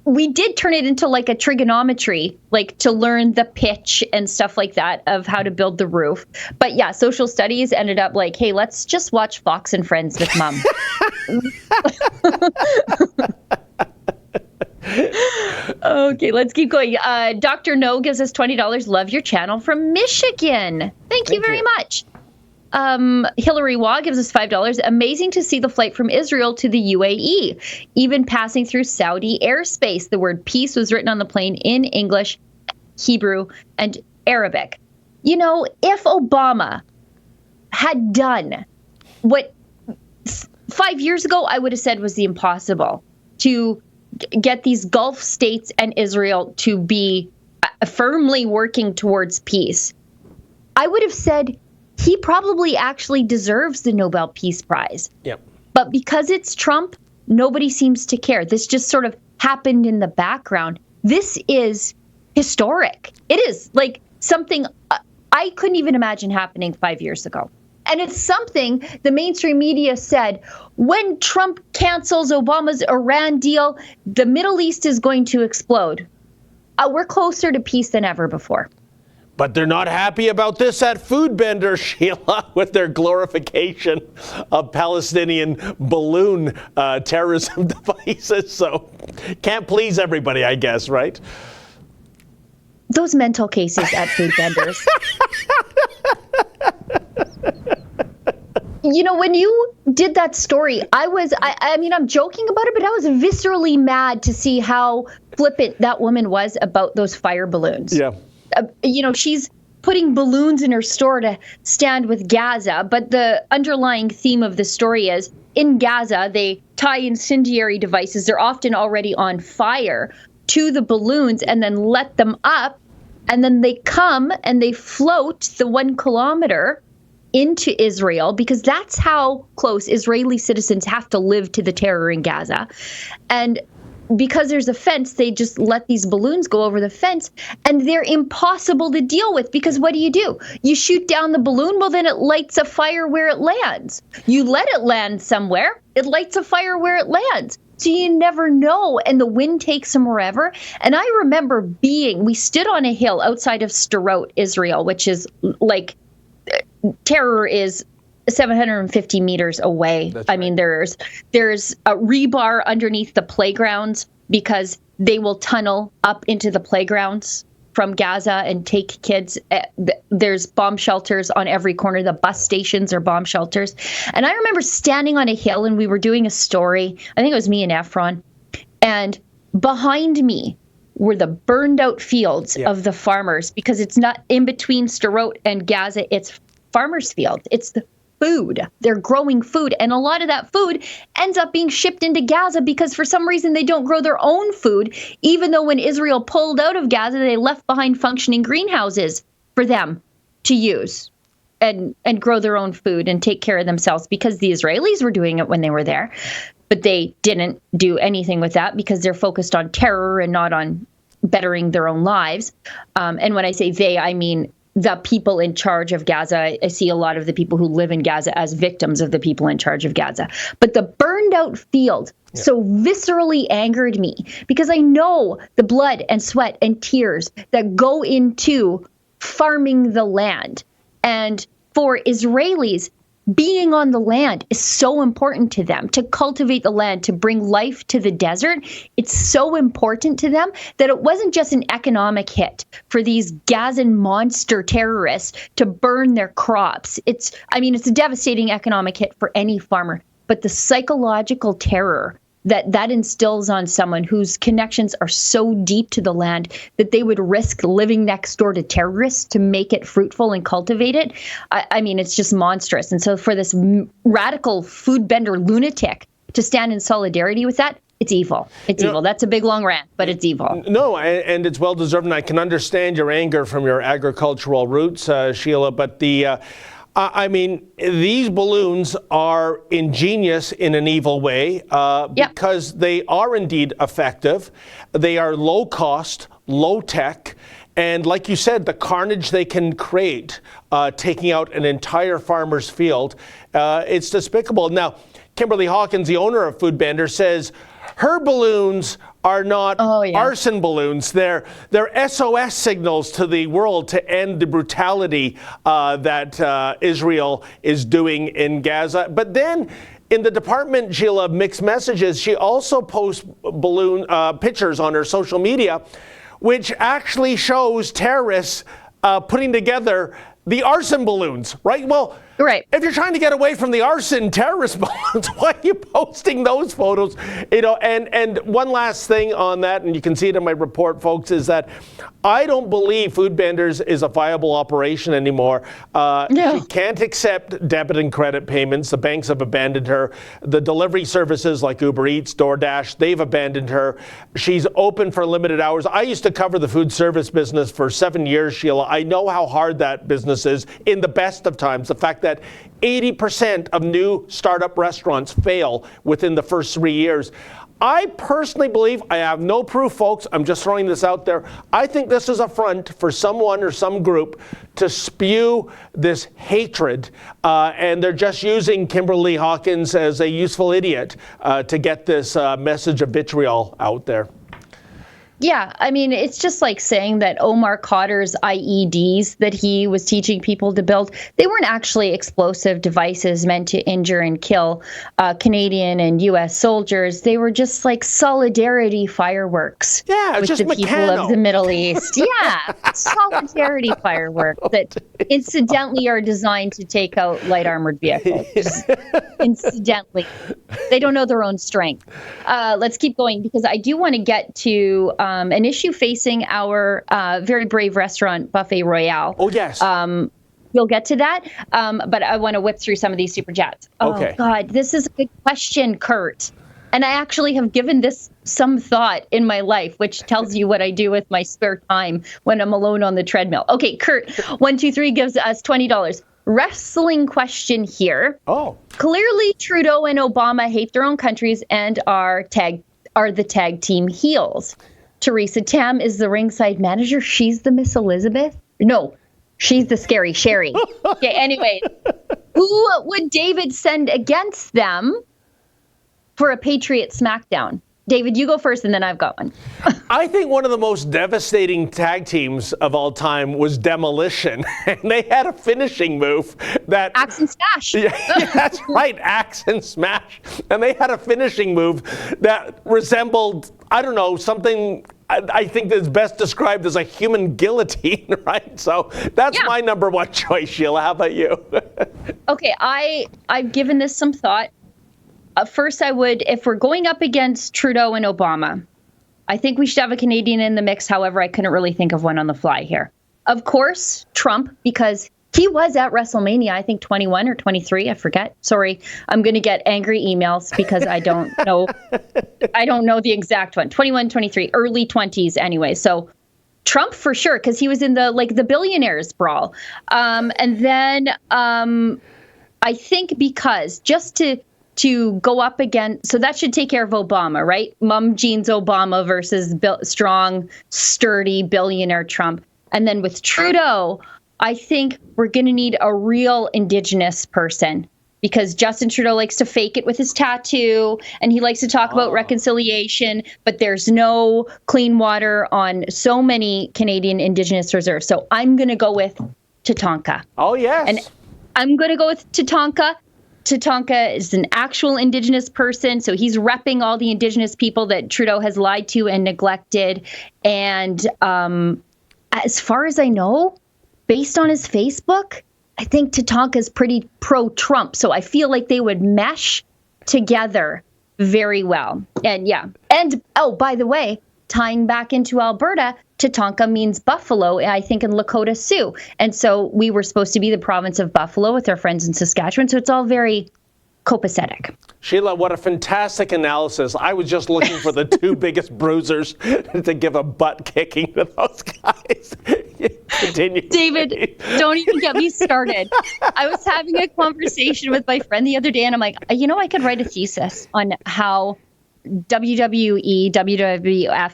we did turn it into like a trigonometry, like to learn the pitch and stuff like that of how to build the roof. But yeah, social studies ended up like, hey, let's just watch Fox and Friends with Mom. Okay, let's keep going. Dr. No gives us $20. Love your channel from Michigan. Thank you very much. Hillary Waugh gives us $5. Amazing to see the flight from Israel to the UAE, even passing through Saudi airspace. The word peace was written on the plane in English, Hebrew, and Arabic. You know, if Obama had done what 5 years ago I would have said was the impossible, to get these Gulf states and Israel to be firmly working towards peace, I would have said he probably actually deserves the Nobel Peace Prize. Yep. But because it's Trump, nobody seems to care. This just sort of happened in the background. This is historic. It is like something I couldn't even imagine happening 5 years ago. And it's something the mainstream media said, when Trump cancels Obama's Iran deal, the Middle East is going to explode. We're closer to peace than ever before. But they're not happy about this at Foodbender, Sheila, with their glorification of Palestinian balloon terrorism devices. So can't please everybody, I guess, right? Those mental cases at Foodbenders. You know, when you did that story, I mean, I'm joking about it, but I was viscerally mad to see how flippant that woman was about those fire balloons. Yeah. You know, she's putting balloons in her store to stand with Gaza, but the underlying theme of the story is in Gaza, they tie incendiary devices. They're often already on fire to the balloons and then let them up. And then they come and they float the 1 kilometer into Israel, because that's how close Israeli citizens have to live to the terror in Gaza. And because there's a fence, they just let these balloons go over the fence, and they're impossible to deal with, because what do? You shoot down the balloon, well, then it lights a fire where it lands. You let it land somewhere, it lights a fire where it lands. So you never know, and the wind takes them wherever. And I remember we stood on a hill outside of Sderot, Israel, which is like, terror is 750 meters away. That's right. I mean, there's a rebar underneath the playgrounds because they will tunnel up into the playgrounds from Gaza and take kids. There's bomb shelters on every corner. The bus stations are bomb shelters. And I remember standing on a hill and we were doing a story. I think it was me and Efron. And behind me were the burned out fields of the farmers, because it's not in between Sderot and Gaza. It's farmers' fields. It's the food. They're growing food. And a lot of that food ends up being shipped into Gaza because for some reason they don't grow their own food, even though when Israel pulled out of Gaza, they left behind functioning greenhouses for them to use and grow their own food and take care of themselves, because the Israelis were doing it when they were there. But they didn't do anything with that because they're focused on terror and not on bettering their own lives. And when I say they, I mean the people in charge of Gaza. I see a lot of the people who live in Gaza as victims of the people in charge of Gaza. But the burned out field so viscerally angered me, because I know the blood and sweat and tears that go into farming the land. And for Israelis, being on the land is so important to them, to cultivate the land, to bring life to the desert. It's so important to them that it wasn't just an economic hit for these Gazan monster terrorists to burn their crops. It's a devastating economic hit for any farmer, but the psychological terror that instills on someone whose connections are so deep to the land that they would risk living next door to terrorists to make it fruitful and cultivate it. I mean, it's just monstrous. And so for this radical Foodbender lunatic to stand in solidarity with that, it's evil. It's evil. That's a big, long rant, but it's evil. No, and it's well-deserved, and I can understand your anger from your agricultural roots, Sheila, but these balloons are ingenious in an evil way because they are indeed effective. They are low cost, low tech. And like you said, the carnage they can create, taking out an entire farmer's field, it's despicable. Now, Kimberly Hawkins, the owner of Foodbender, says her balloons are not arson balloons. They're SOS signals to the world to end the brutality that Israel is doing in Gaza. But then in the department, Sheila, of mixed messages, she also posts balloon pictures on her social media, which actually shows terrorists putting together the arson balloons, right? Well, if you're trying to get away from the arson terrorist balloons, why are you posting those photos? And one last thing on that, and you can see it in my report, folks, is that I don't believe Foodbenders is a viable operation anymore. She can't accept debit and credit payments. The banks have abandoned her. The delivery services like Uber Eats, DoorDash, they've abandoned her. She's open for limited hours. I used to cover the food service business for 7 years, Sheila. I know how hard that business is in the best of times. The fact that 80% of new startup restaurants fail within the first 3 years. I personally believe, I have no proof, folks, I'm just throwing this out there, I think this is a front for someone or some group to spew this hatred, and they're just using Kimberly Hawkins as a useful idiot to get this message of vitriol out there. Yeah, I mean, it's just like saying that Omar Khadr's IEDs that he was teaching people to build, they weren't actually explosive devices meant to injure and kill Canadian and U.S. soldiers. They were just like solidarity fireworks with just the people of the Middle East. Yeah, solidarity fireworks that incidentally are designed to take out light armored vehicles. Just incidentally. They don't know their own strength. Let's keep going because I do want to get to an issue facing our very brave restaurant, Buffet Royale. Oh, yes. We'll get to that, but I want to whip through some of these super chats. Okay. Oh, God, this is a good question, Kurt. And I actually have given this some thought in my life, which tells you what I do with my spare time when I'm alone on the treadmill. Okay, Kurt, 123 gives us $20. Wrestling question here. Oh. Clearly, Trudeau and Obama hate their own countries and are the tag team heels. Teresa Tam is the ringside manager. She's the Miss Elizabeth? No, she's the scary Sherry. Okay, anyway, who would David send against them for a Patriot SmackDown? David, you go first, and then I've got one. I think one of the most devastating tag teams of all time was Demolition. And they had a finishing move that... Axe and Smash. Yeah, that's right, Axe and Smash. And they had a finishing move that resembled, I don't know, something I think that's best described as a human guillotine, right? So that's my number one choice, Sheila. How about you? Okay, I've given this some thought. First, I would, if we're going up against Trudeau and Obama, I think we should have a Canadian in the mix. However, I couldn't really think of one on the fly here. Of course, Trump, because he was at WrestleMania, I think 21 or 23, I forget. Sorry, I'm going to get angry emails because I don't know. I don't know the exact one. 21, 23, early 20s anyway. So Trump for sure, because he was in the billionaires brawl. And then I think because just to go up again, so that should take care of Obama, right? Mum Jeans Obama versus strong, sturdy billionaire Trump. And then with Trudeau, I think we're going to need a real Indigenous person because Justin Trudeau likes to fake it with his tattoo and he likes to talk about reconciliation, but there's no clean water on so many Canadian Indigenous reserves. So I'm going to go with Tatanka. Oh, yes. And I'm going to go with Tatanka. Tatanka is an actual Indigenous person, so he's repping all the Indigenous people that Trudeau has lied to and neglected. And as far as I know, based on his Facebook, I think Tatanka is pretty pro-Trump. So I feel like they would mesh together very well. And oh, by the way, tying back into Alberta, Tatanka means buffalo, I think, in Lakota Sioux. And so we were supposed to be the province of Buffalo with our friends in Saskatchewan. So it's all very copacetic. Sheila, what a fantastic analysis. I was just looking for the two biggest bruisers to give a butt kicking to those guys. Continue. David, don't even get me started. I was having a conversation with my friend the other day, and I'm like, I could write a thesis on how WWF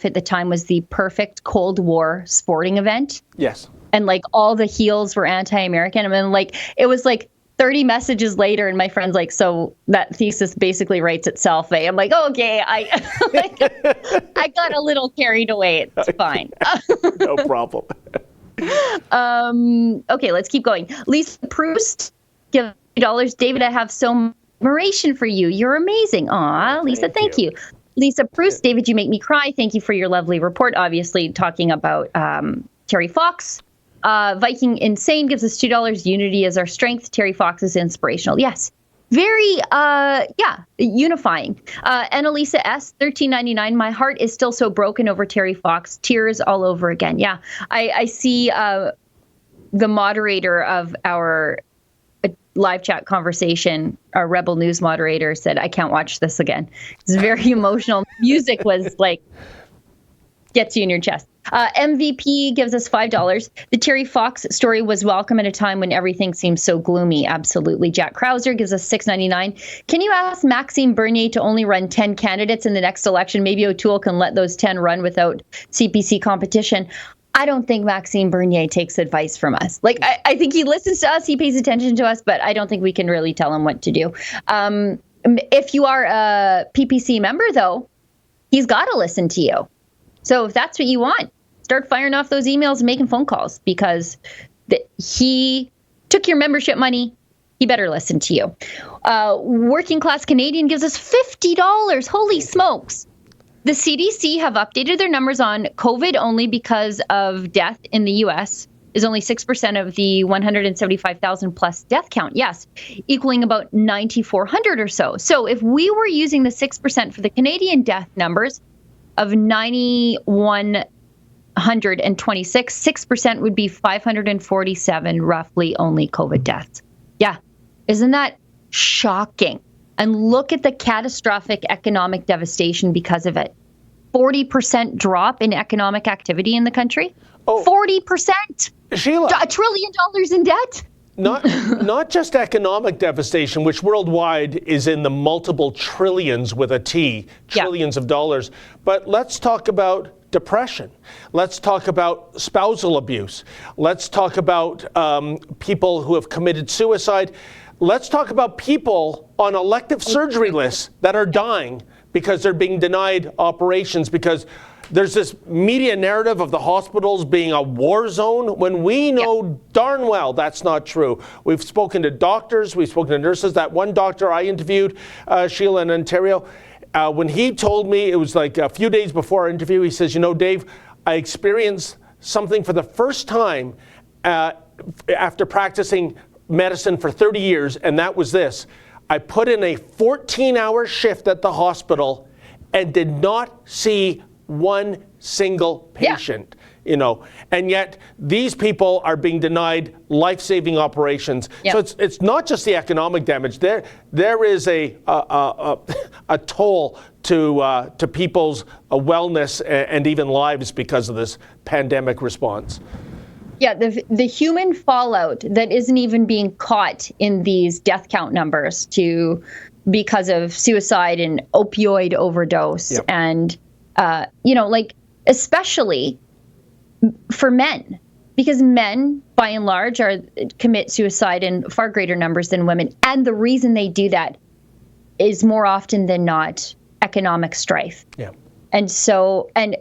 at the time was the perfect Cold War sporting event. Yes. And all the heels were anti-American. I mean, it was 30 messages later, and my friend's like, so that thesis basically writes itself. I'm like, oh, okay, I got a little carried away. It's fine. No problem. Okay, let's keep going. Lisa Proust, give $2. David, I have so admiration for you. You're amazing. Aw, Lisa, thank you. Lisa Proust, David, you make me cry. Thank you for your lovely report. Obviously, talking about Terry Fox. Viking Insane gives us $2. Unity is our strength. Terry Fox is inspirational. Yes. Very, unifying. Annalisa S, $13.99. My heart is still so broken over Terry Fox. Tears all over again. Yeah. I see the moderator of our live chat conversation, our Rebel News moderator, said, I can't watch this again. It's very emotional. Music was Gets you in your chest. MVP gives us $5. The Terry Fox story was welcome at a time when everything seems so gloomy. Absolutely. Jack Krauser gives us $6.99. Can you ask Maxime Bernier to only run 10 candidates in the next election? Maybe O'Toole can let those 10 run without CPC competition. I don't think Maxime Bernier takes advice from us. Like, I think he listens to us, he pays attention to us, but I don't think we can really tell him what to do. If you are a PPC member, though, he's got to listen to you. So if that's what you want, start firing off those emails and making phone calls, because he took your membership money. He better listen to you. Working Class Canadian gives us $50. Holy smokes. The CDC have updated their numbers on COVID only because of death in the U.S. is only 6% of the 175,000 plus death count. Yes, equaling about 9,400 or so. So if we were using the 6% for the Canadian death numbers of 9,126, 6% would be 547 roughly only COVID deaths. Yeah, isn't that shocking? And look at the catastrophic economic devastation because of it. 40% drop in economic activity in the country. 40%. Sheila, $1 trillion in debt. Not just economic devastation, which worldwide is in the multiple trillions with a T, trillions of dollars, but let's talk about depression. Let's talk about spousal abuse. Let's talk about people who have committed suicide. Let's talk about people on elective surgery lists that are dying because they're being denied operations, because there's this media narrative of the hospitals being a war zone when we know darn well that's not true. We've spoken to doctors, we've spoken to nurses. That one doctor I interviewed, Sheila, in Ontario, when he told me, it was like a few days before our interview, he says, you know, Dave, I experienced something for the first time after practicing medicine for 30 years, and that was this. I put in a 14-hour shift at the hospital and did not see one single patient, you know, and yet these people are being denied life-saving operations. So it's not just the economic damage. There is a toll to people's wellness and even lives because of this pandemic response. Yeah, the human fallout that isn't even being caught in these death count numbers because of suicide and opioid overdose and you know, like, especially for men, because men, by and large, commit suicide in far greater numbers than women. And the reason they do that is more often than not economic strife. Yeah. And so, and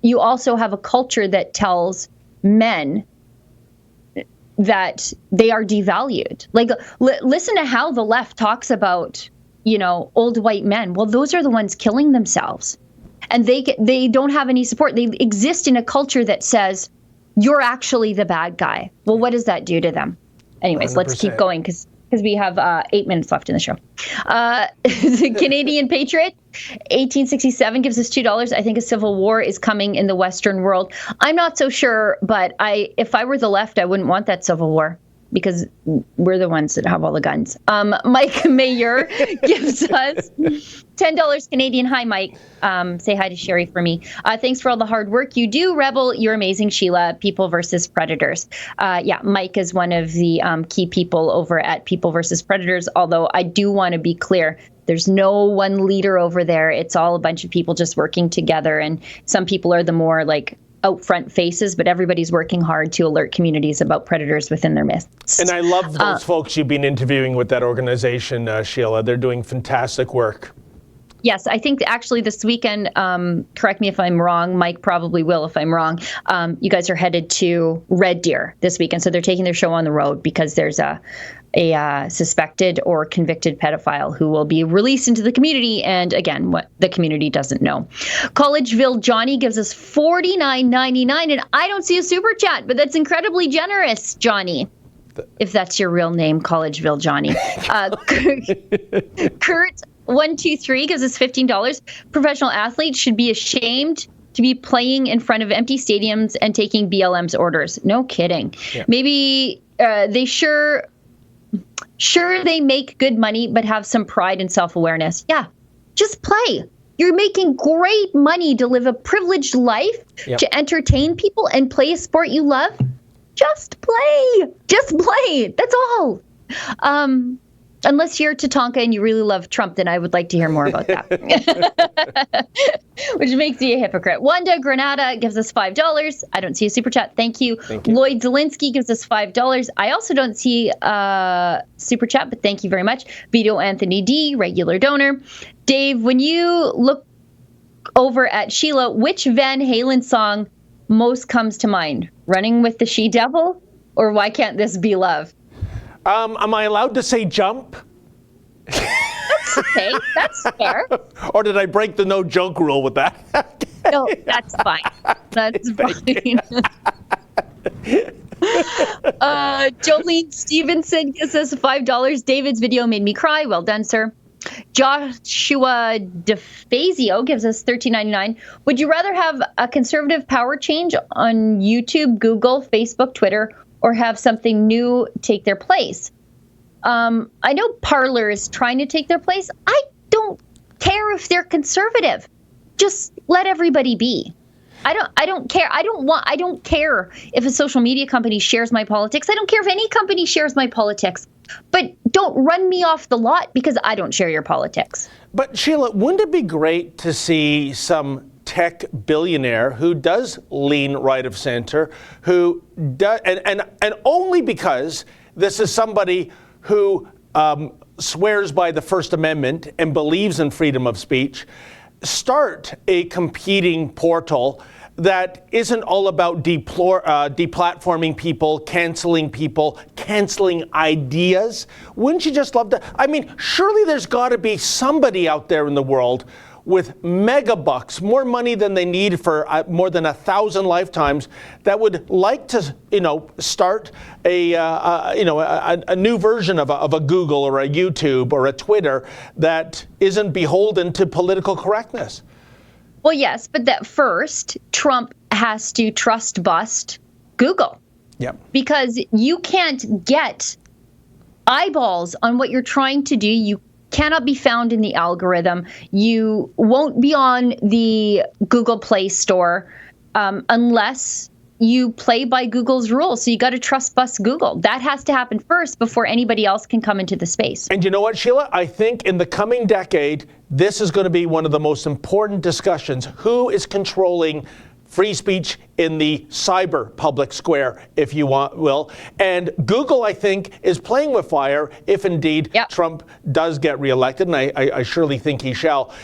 you also have a culture that tells men that they are devalued. Like, listen to how the left talks about, you know, old white men. Well, those are the ones killing themselves. And they don't have any support. They exist in a culture that says, you're actually the bad guy. Well, what does that do to them? Anyways, 100%. Let's keep going because we have 8 minutes left in the show. The Canadian Patriot, 1867, gives us $2. I think a civil war is coming in the Western world. I'm not so sure, but if I were the left, I wouldn't want that civil war, because we're the ones that have all the guns. Mike Mayer gives us $10 Canadian. Hi, Mike. Say hi to Sherry for me. Thanks for all the hard work you do, Rebel. You're amazing, Sheila. People versus Predators. Mike is one of the key people over at People versus Predators, although I do want to be clear. There's no one leader over there. It's all a bunch of people just working together, and some people are the more like out front faces, but everybody's working hard to alert communities about predators within their midst. And I love those folks you've been interviewing with that organization, Sheila. They're doing fantastic work. Yes, I think actually this weekend, correct me if I'm wrong, Mike probably will if I'm wrong, you guys are headed to Red Deer this weekend. So they're taking their show on the road because there's a suspected or convicted pedophile who will be released into the community. And again, what the community doesn't know. Collegeville Johnny gives us $49.99, and I don't see a super chat, but that's incredibly generous, Johnny. If that's your real name, Collegeville Johnny. Kurt 123 gives us $15. Professional athletes should be ashamed to be playing in front of empty stadiums and taking BLM's orders. No kidding. Yeah. Maybe they sure they make good money, but have some pride and self-awareness. Yeah, just play. You're making great money to live a privileged life, to entertain people and play a sport you love. Just play. Just play. That's all. Unless you're Tatanka and you really love Trump, then I would like to hear more about that. Which makes you a hypocrite. Wanda Granada gives us $5. I don't see a super chat. Thank you. Lloyd Zelinsky gives us $5. I also don't see a super chat, but thank you very much. Vito Anthony D, regular donor. Dave, when you look over at Sheila, which Van Halen song most comes to mind? Running with the She-Devil or Why Can't This Be Love? Am I allowed to say jump? That's okay. That's fair. Or did I break the no joke rule with that? No, that's fine. That's fine. Jolene Stevenson gives us $5. David's video made me cry. Well done, sir. Joshua DeFazio gives us $13.99. Would you rather have a conservative power change on YouTube, Google, Facebook, Twitter, or have something new take their place? I know Parler is trying to take their place. I don't care if they're conservative. Just let everybody be. I don't care. I don't care if a social media company shares my politics. I don't care if any company shares my politics. But don't run me off the lot because I don't share your politics. But Sheila, wouldn't it be great to see some tech billionaire who does lean right of center, who does, and only because this is somebody who swears by the First Amendment and believes in freedom of speech, start a competing portal that isn't all about deplatforming people, canceling ideas. Wouldn't you just love to? I mean, surely there's got to be somebody out there in the world with mega bucks, more money than they need for more than 1,000 lifetimes, that would like to, start a new version of a Google or a YouTube or a Twitter that isn't beholden to political correctness. Well, yes, but that first, Trump has to trust bust Google. Yep. Because you can't get eyeballs on what you're trying to do. You cannot be found in the algorithm. You won't be on the Google Play Store unless you play by Google's rules. So you got to trust bust Google. That has to happen first before anybody else can come into the space. And you know what, Sheila? I think in the coming decade, this is going to be one of the most important discussions. Who is controlling free speech in the cyber public square, if you will? And Google, I think, is playing with fire if indeed Trump does get reelected, and I surely think he shall.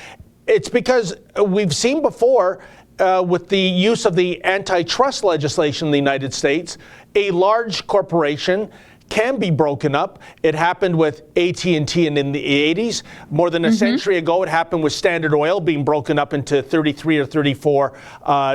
It's because we've seen before with the use of the antitrust legislation in the United States, a large corporation can be broken up. It happened with AT&T in the 80s. More than a century ago, it happened with Standard Oil being broken up into 33 or 34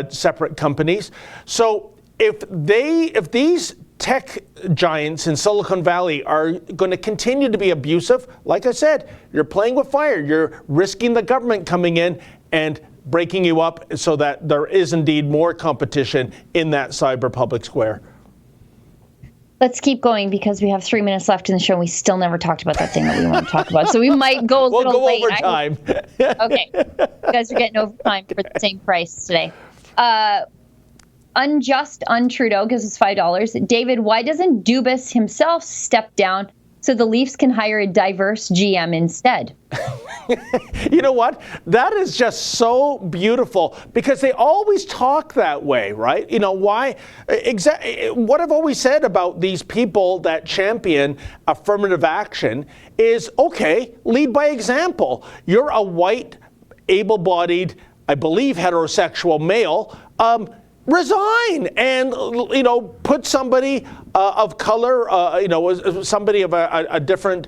separate companies. So if these tech giants in Silicon Valley are going to continue to be abusive, like I said, you're playing with fire. You're risking the government coming in and breaking you up so that there is indeed more competition in that cyber public square. Let's keep going because we have 3 minutes left in the show and we still never talked about that thing that we want to talk about. So we might go a little late. We'll go overtime. Okay. You guys are getting overtime for the same price today. Unjust Untrudeau gives us $5. David, why doesn't Dubas himself step down so the Leafs can hire a diverse GM instead? You know what? That is just so beautiful because they always talk that way, right? You know, why? What I've always said about these people that champion affirmative action is, okay, lead by example. You're a white, able-bodied, I believe heterosexual male. Resign and, put somebody of color, somebody of a different,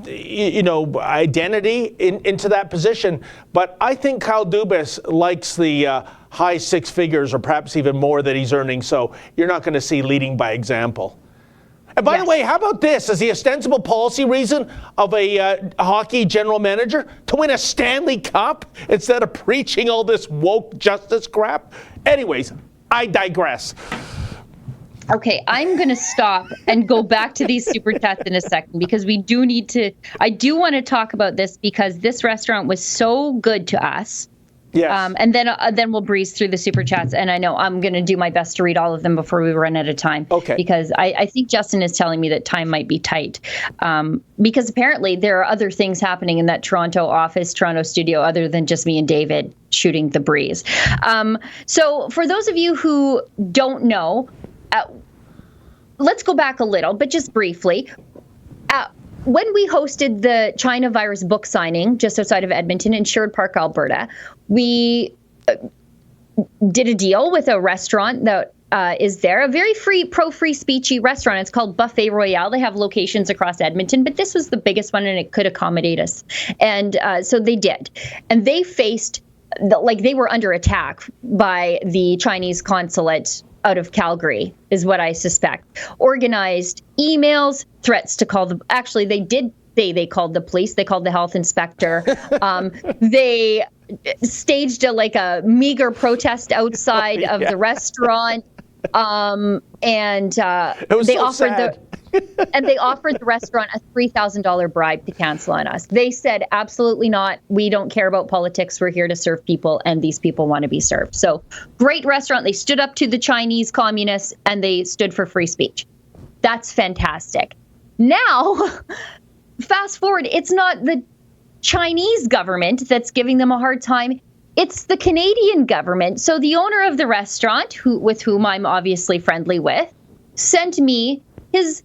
identity into that position. But I think Kyle Dubas likes the high six figures or perhaps even more that he's earning. So you're not going to see leading by example. And by the way, how about this? Is the ostensible policy reason of a hockey general manager to win a Stanley Cup instead of preaching all this woke justice crap? Anyways, I digress. Okay, I'm going to stop and go back to these super chats in a second because we do need to. I do want to talk about this because this restaurant was so good to us. Yes. And then we'll breeze through the super chats. And I know I'm going to do my best to read all of them before we run out of time. Okay. Because I think Justin is telling me that time might be tight. Because apparently there are other things happening in that Toronto office, Toronto studio, other than just me and David shooting the breeze. So for those of you who don't know, let's go back a little, but just briefly. When we hosted the China virus book signing just outside of Edmonton in Sherwood Park, Alberta, we did a deal with a restaurant that is there, a very pro-free speechy restaurant. It's called Buffet Royale. They have locations across Edmonton, but this was the biggest one and it could accommodate us. And so they did. And they faced, they were under attack by the Chinese consulate out of Calgary, is what I suspect. Organized emails, threats to call they did say they called the police. They called the health inspector. They staged a meager protest outside of the restaurant. And they offered they offered the restaurant a $3,000 bribe to cancel on us. They said, absolutely not. We don't care about politics. We're here to serve people, and these people want to be served. So great restaurant. They stood up to the Chinese communists, and they stood for free speech. That's fantastic. Now, fast forward, it's not the Chinese government that's giving them a hard time. It's the Canadian government. So the owner of the restaurant, with whom I'm obviously friendly with, sent me his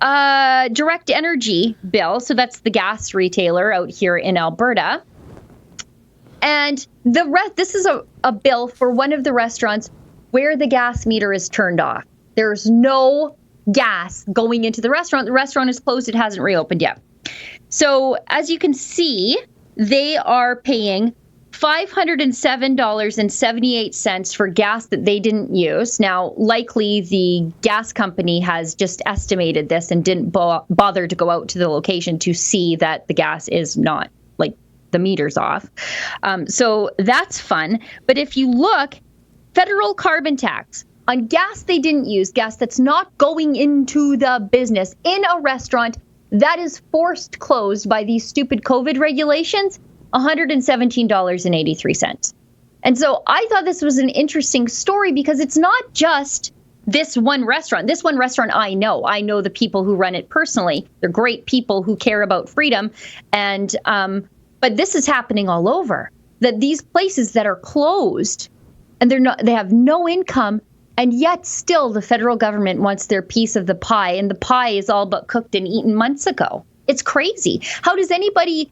direct energy bill. So that's the gas retailer out here in Alberta. And this is a bill for one of the restaurants where the gas meter is turned off. There's no gas going into the restaurant. The restaurant is closed. It hasn't reopened yet. So as you can see, they are paying $507.78 for gas that they didn't use. Now, likely the gas company has just estimated this and didn't bother to go out to the location to see that the gas is not, the meter's off. So that's fun. But if you look, federal carbon tax on gas they didn't use, gas that's not going into the business in a restaurant that is forced closed by these stupid COVID regulations, $117.83. And so I thought this was an interesting story because it's not just this one restaurant. This one restaurant I know the people who run it personally. They're great people who care about freedom. And but this is happening all over. That these places that are closed and they have no income, and yet still the federal government wants their piece of the pie, and the pie is all but cooked and eaten months ago. It's crazy. How is anybody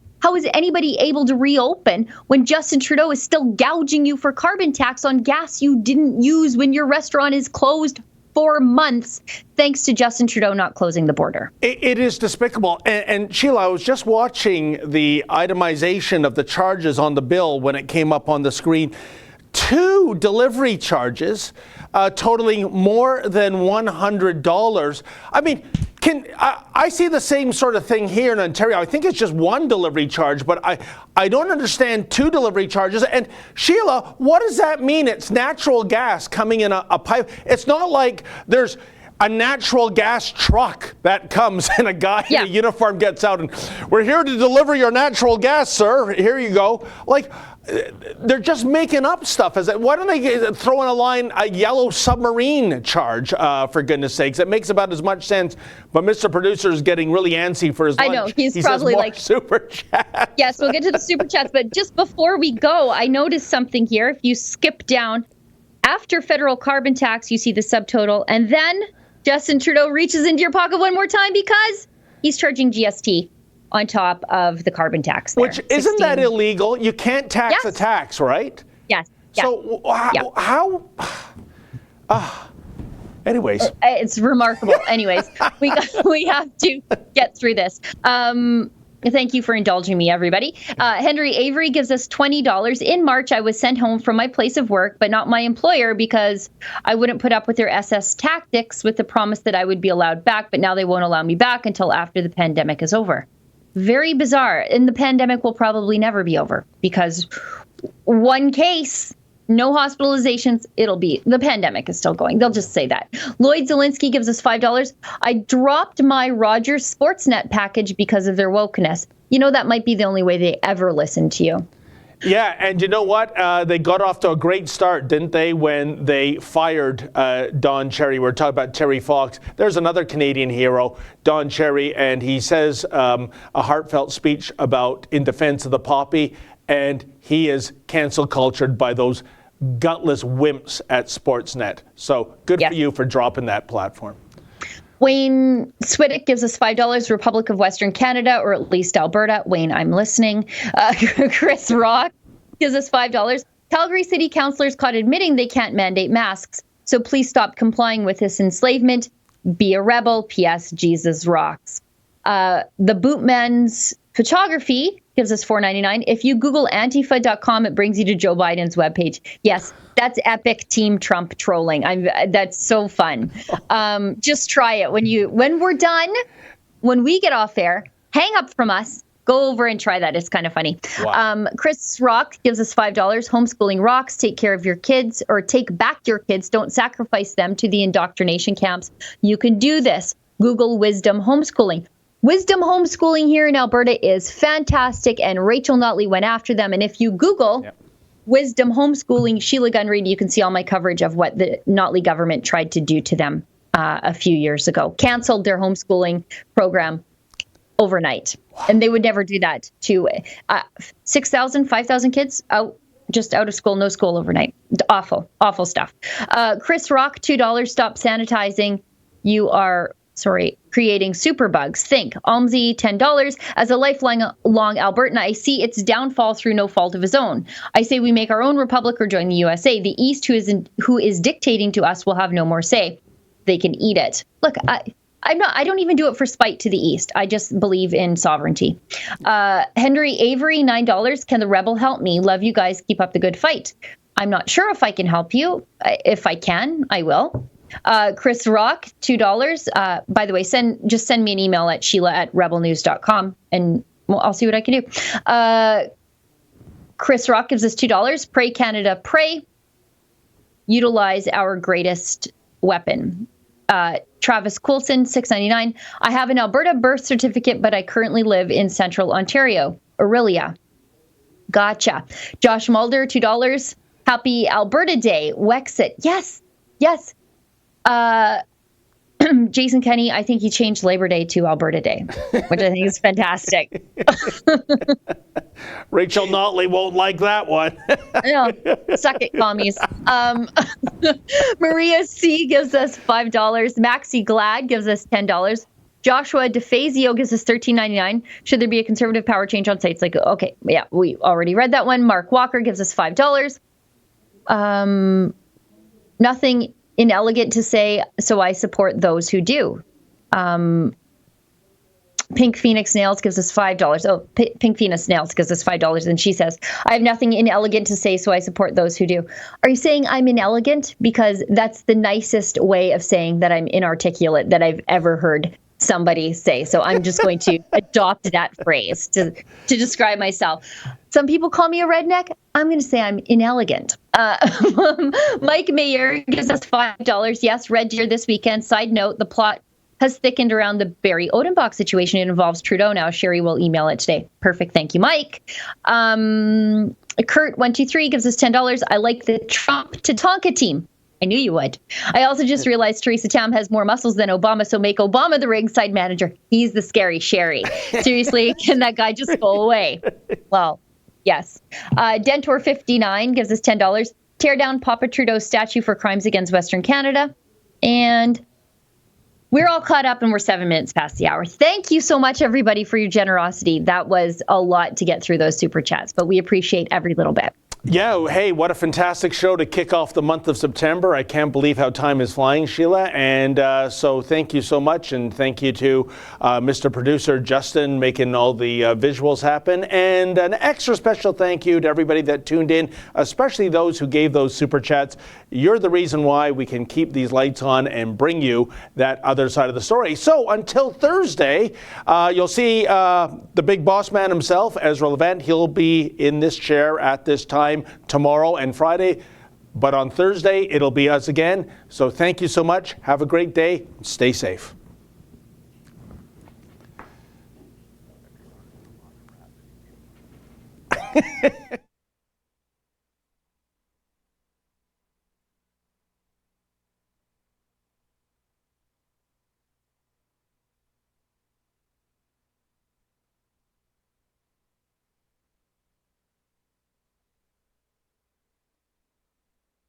able to reopen when Justin Trudeau is still gouging you for carbon tax on gas you didn't use when your restaurant is closed for months, thanks to Justin Trudeau not closing the border? It is despicable. And Sheila, I was just watching the itemization of the charges on the bill when it came up on the screen. 2 delivery charges totaling more than $100. I mean, I see the same sort of thing here in Ontario. I think it's just 1 delivery charge, but I don't understand 2 delivery charges. And Sheila, what does that mean? It's natural gas coming in a pipe. It's not like there's a natural gas truck that comes and a guy in a uniform gets out and, we're here to deliver your natural gas, sir. Here you go. They're just making up stuff. Why don't they throw in a yellow submarine charge, for goodness sakes? It makes about as much sense, but Mr. Producer is getting really antsy for his lunch. I know, he's he probably says more super chat. Yes, we'll get to the super chats, but just before we go, I noticed something here. If you skip down, after federal carbon tax, you see the subtotal, and then Justin Trudeau reaches into your pocket one more time because he's charging GST on top of the carbon tax there. Which, isn't that illegal? You can't tax a tax, right? Yes. So how anyways. It's remarkable. Anyways, we have to get through this. Thank you for indulging me, everybody. Henry Avery gives us $20. In March, I was sent home from my place of work, but not my employer, because I wouldn't put up with their SS tactics with the promise that I would be allowed back. But now they won't allow me back until after the pandemic is over. Very bizarre. And the pandemic will probably never be over, because one case No hospitalizations. The pandemic is still going. They'll just say that. Lloyd Zielinski gives us $5. I dropped my Rogers Sportsnet package because of their wokeness. You know, that might be the only way they ever listen to you. Yeah, and you know what? They got off to a great start, didn't they, when they fired Don Cherry? We're talking about Terry Fox. There's another Canadian hero, Don Cherry, and he says a heartfelt speech in defense of the poppy, and he is cancel cultured by those gutless wimps at Sportsnet. So good for you for dropping that platform. Wayne Swiddick gives us $5, Republic of Western Canada, or at least Alberta. Wayne, I'm listening. Chris Rock gives us $5. Calgary City Councillors caught admitting they can't mandate masks, so please stop complying with this enslavement. Be a rebel. P.S. Jesus rocks. The Bootman's Photography gives us $4.99. If you Google Antifa.com, it brings you to Joe Biden's webpage. Yes, that's epic Team Trump trolling. That's so fun. Just try it when we're done. When we get off air, hang up from us. Go over and try that. It's kind of funny. Wow. Chris Rock gives us $5. Homeschooling rocks. Take care of your kids, or take back your kids. Don't sacrifice them to the indoctrination camps. You can do this. Google Wisdom Homeschooling. Wisdom Homeschooling here in Alberta is fantastic, and Rachel Notley went after them. And if you Google Wisdom Homeschooling, Sheila Gunn Reid, you can see all my coverage of what the Notley government tried to do to them a few years ago. Canceled their homeschooling program overnight. Wow. And they would never do that to 6,000, 5,000 kids out of school, no school overnight. Awful, awful stuff. Chris Rock, $2. Stop sanitizing. You are creating superbugs. Think. Almsy, $10. As a lifelong Albertan, I see its downfall through no fault of his own. I say we make our own republic or join the USA. The East, who is dictating to us, will have no more say. They can eat it. Look, I don't even do it for spite to the East. I just believe in sovereignty. Henry Avery, $9. Can the rebel help me? Love you guys. Keep up the good fight. I'm not sure if I can help you. If I can, I will. Chris Rock, $2. By the way, just send me an email at sheila@rebelnews.com, and I'll see what I can do. Chris Rock gives us $2. Pray Canada, pray. Utilize our greatest weapon. Travis Coulson, $6.99. I have an Alberta birth certificate, but I currently live in Central Ontario. Aurelia. Gotcha. Josh Mulder, $2. Happy Alberta Day. Wexit. Yes. Jason Kenney, I think he changed Labor Day to Alberta Day, which I think is fantastic. Rachel Notley won't like that one. No, suck it, commies. Maria C. gives us $5. Maxie Glad gives us $10. Joshua DeFazio gives us $13.99. Should there be a conservative power change on sites? Okay, yeah, we already read that one. Mark Walker gives us $5. Nothing inelegant to say, so I support those who do. Pink Phoenix Nails gives us $5. Oh, Pink Phoenix Nails gives us $5, and she says, I have nothing inelegant to say, so I support those who do. Are you saying I'm inelegant? Because that's the nicest way of saying that I'm inarticulate that I've ever heard somebody say. So I'm just going to adopt that phrase to describe myself. Some people call me a redneck. I'm going to say I'm inelegant. Mike Mayer gives us $5. Yes, Red Deer this weekend. Side note, the plot has thickened around the Barry Odenbach situation. It involves Trudeau now. Sherry will email it today. Perfect. Thank you, Mike. Kurt123 gives us $10. I like the Trump Tatanka team. I knew you would. I also just realized Theresa Tam has more muscles than Obama, so make Obama the ringside manager. He's the scary Sherry. Seriously, can that guy just go away? Well, yes. Dentor59 gives us $10. Tear down Papa Trudeau's statue for crimes against Western Canada. And we're all caught up and we're 7 minutes past the hour. Thank you so much, everybody, for your generosity. That was a lot to get through those super chats, but we appreciate every little bit. Yeah, hey, what a fantastic show to kick off the month of September. I can't believe how time is flying, Sheila. And so thank you so much. And thank you to Mr. Producer Justin making all the visuals happen. And an extra special thank you to everybody that tuned in, especially those who gave those super chats. You're the reason why we can keep these lights on and bring you that other side of the story. So until Thursday, you'll see the big boss man himself, Ezra Levant. He'll be in this chair at this time tomorrow and Friday. But on Thursday, it'll be us again. So thank you so much. Have a great day. Stay safe.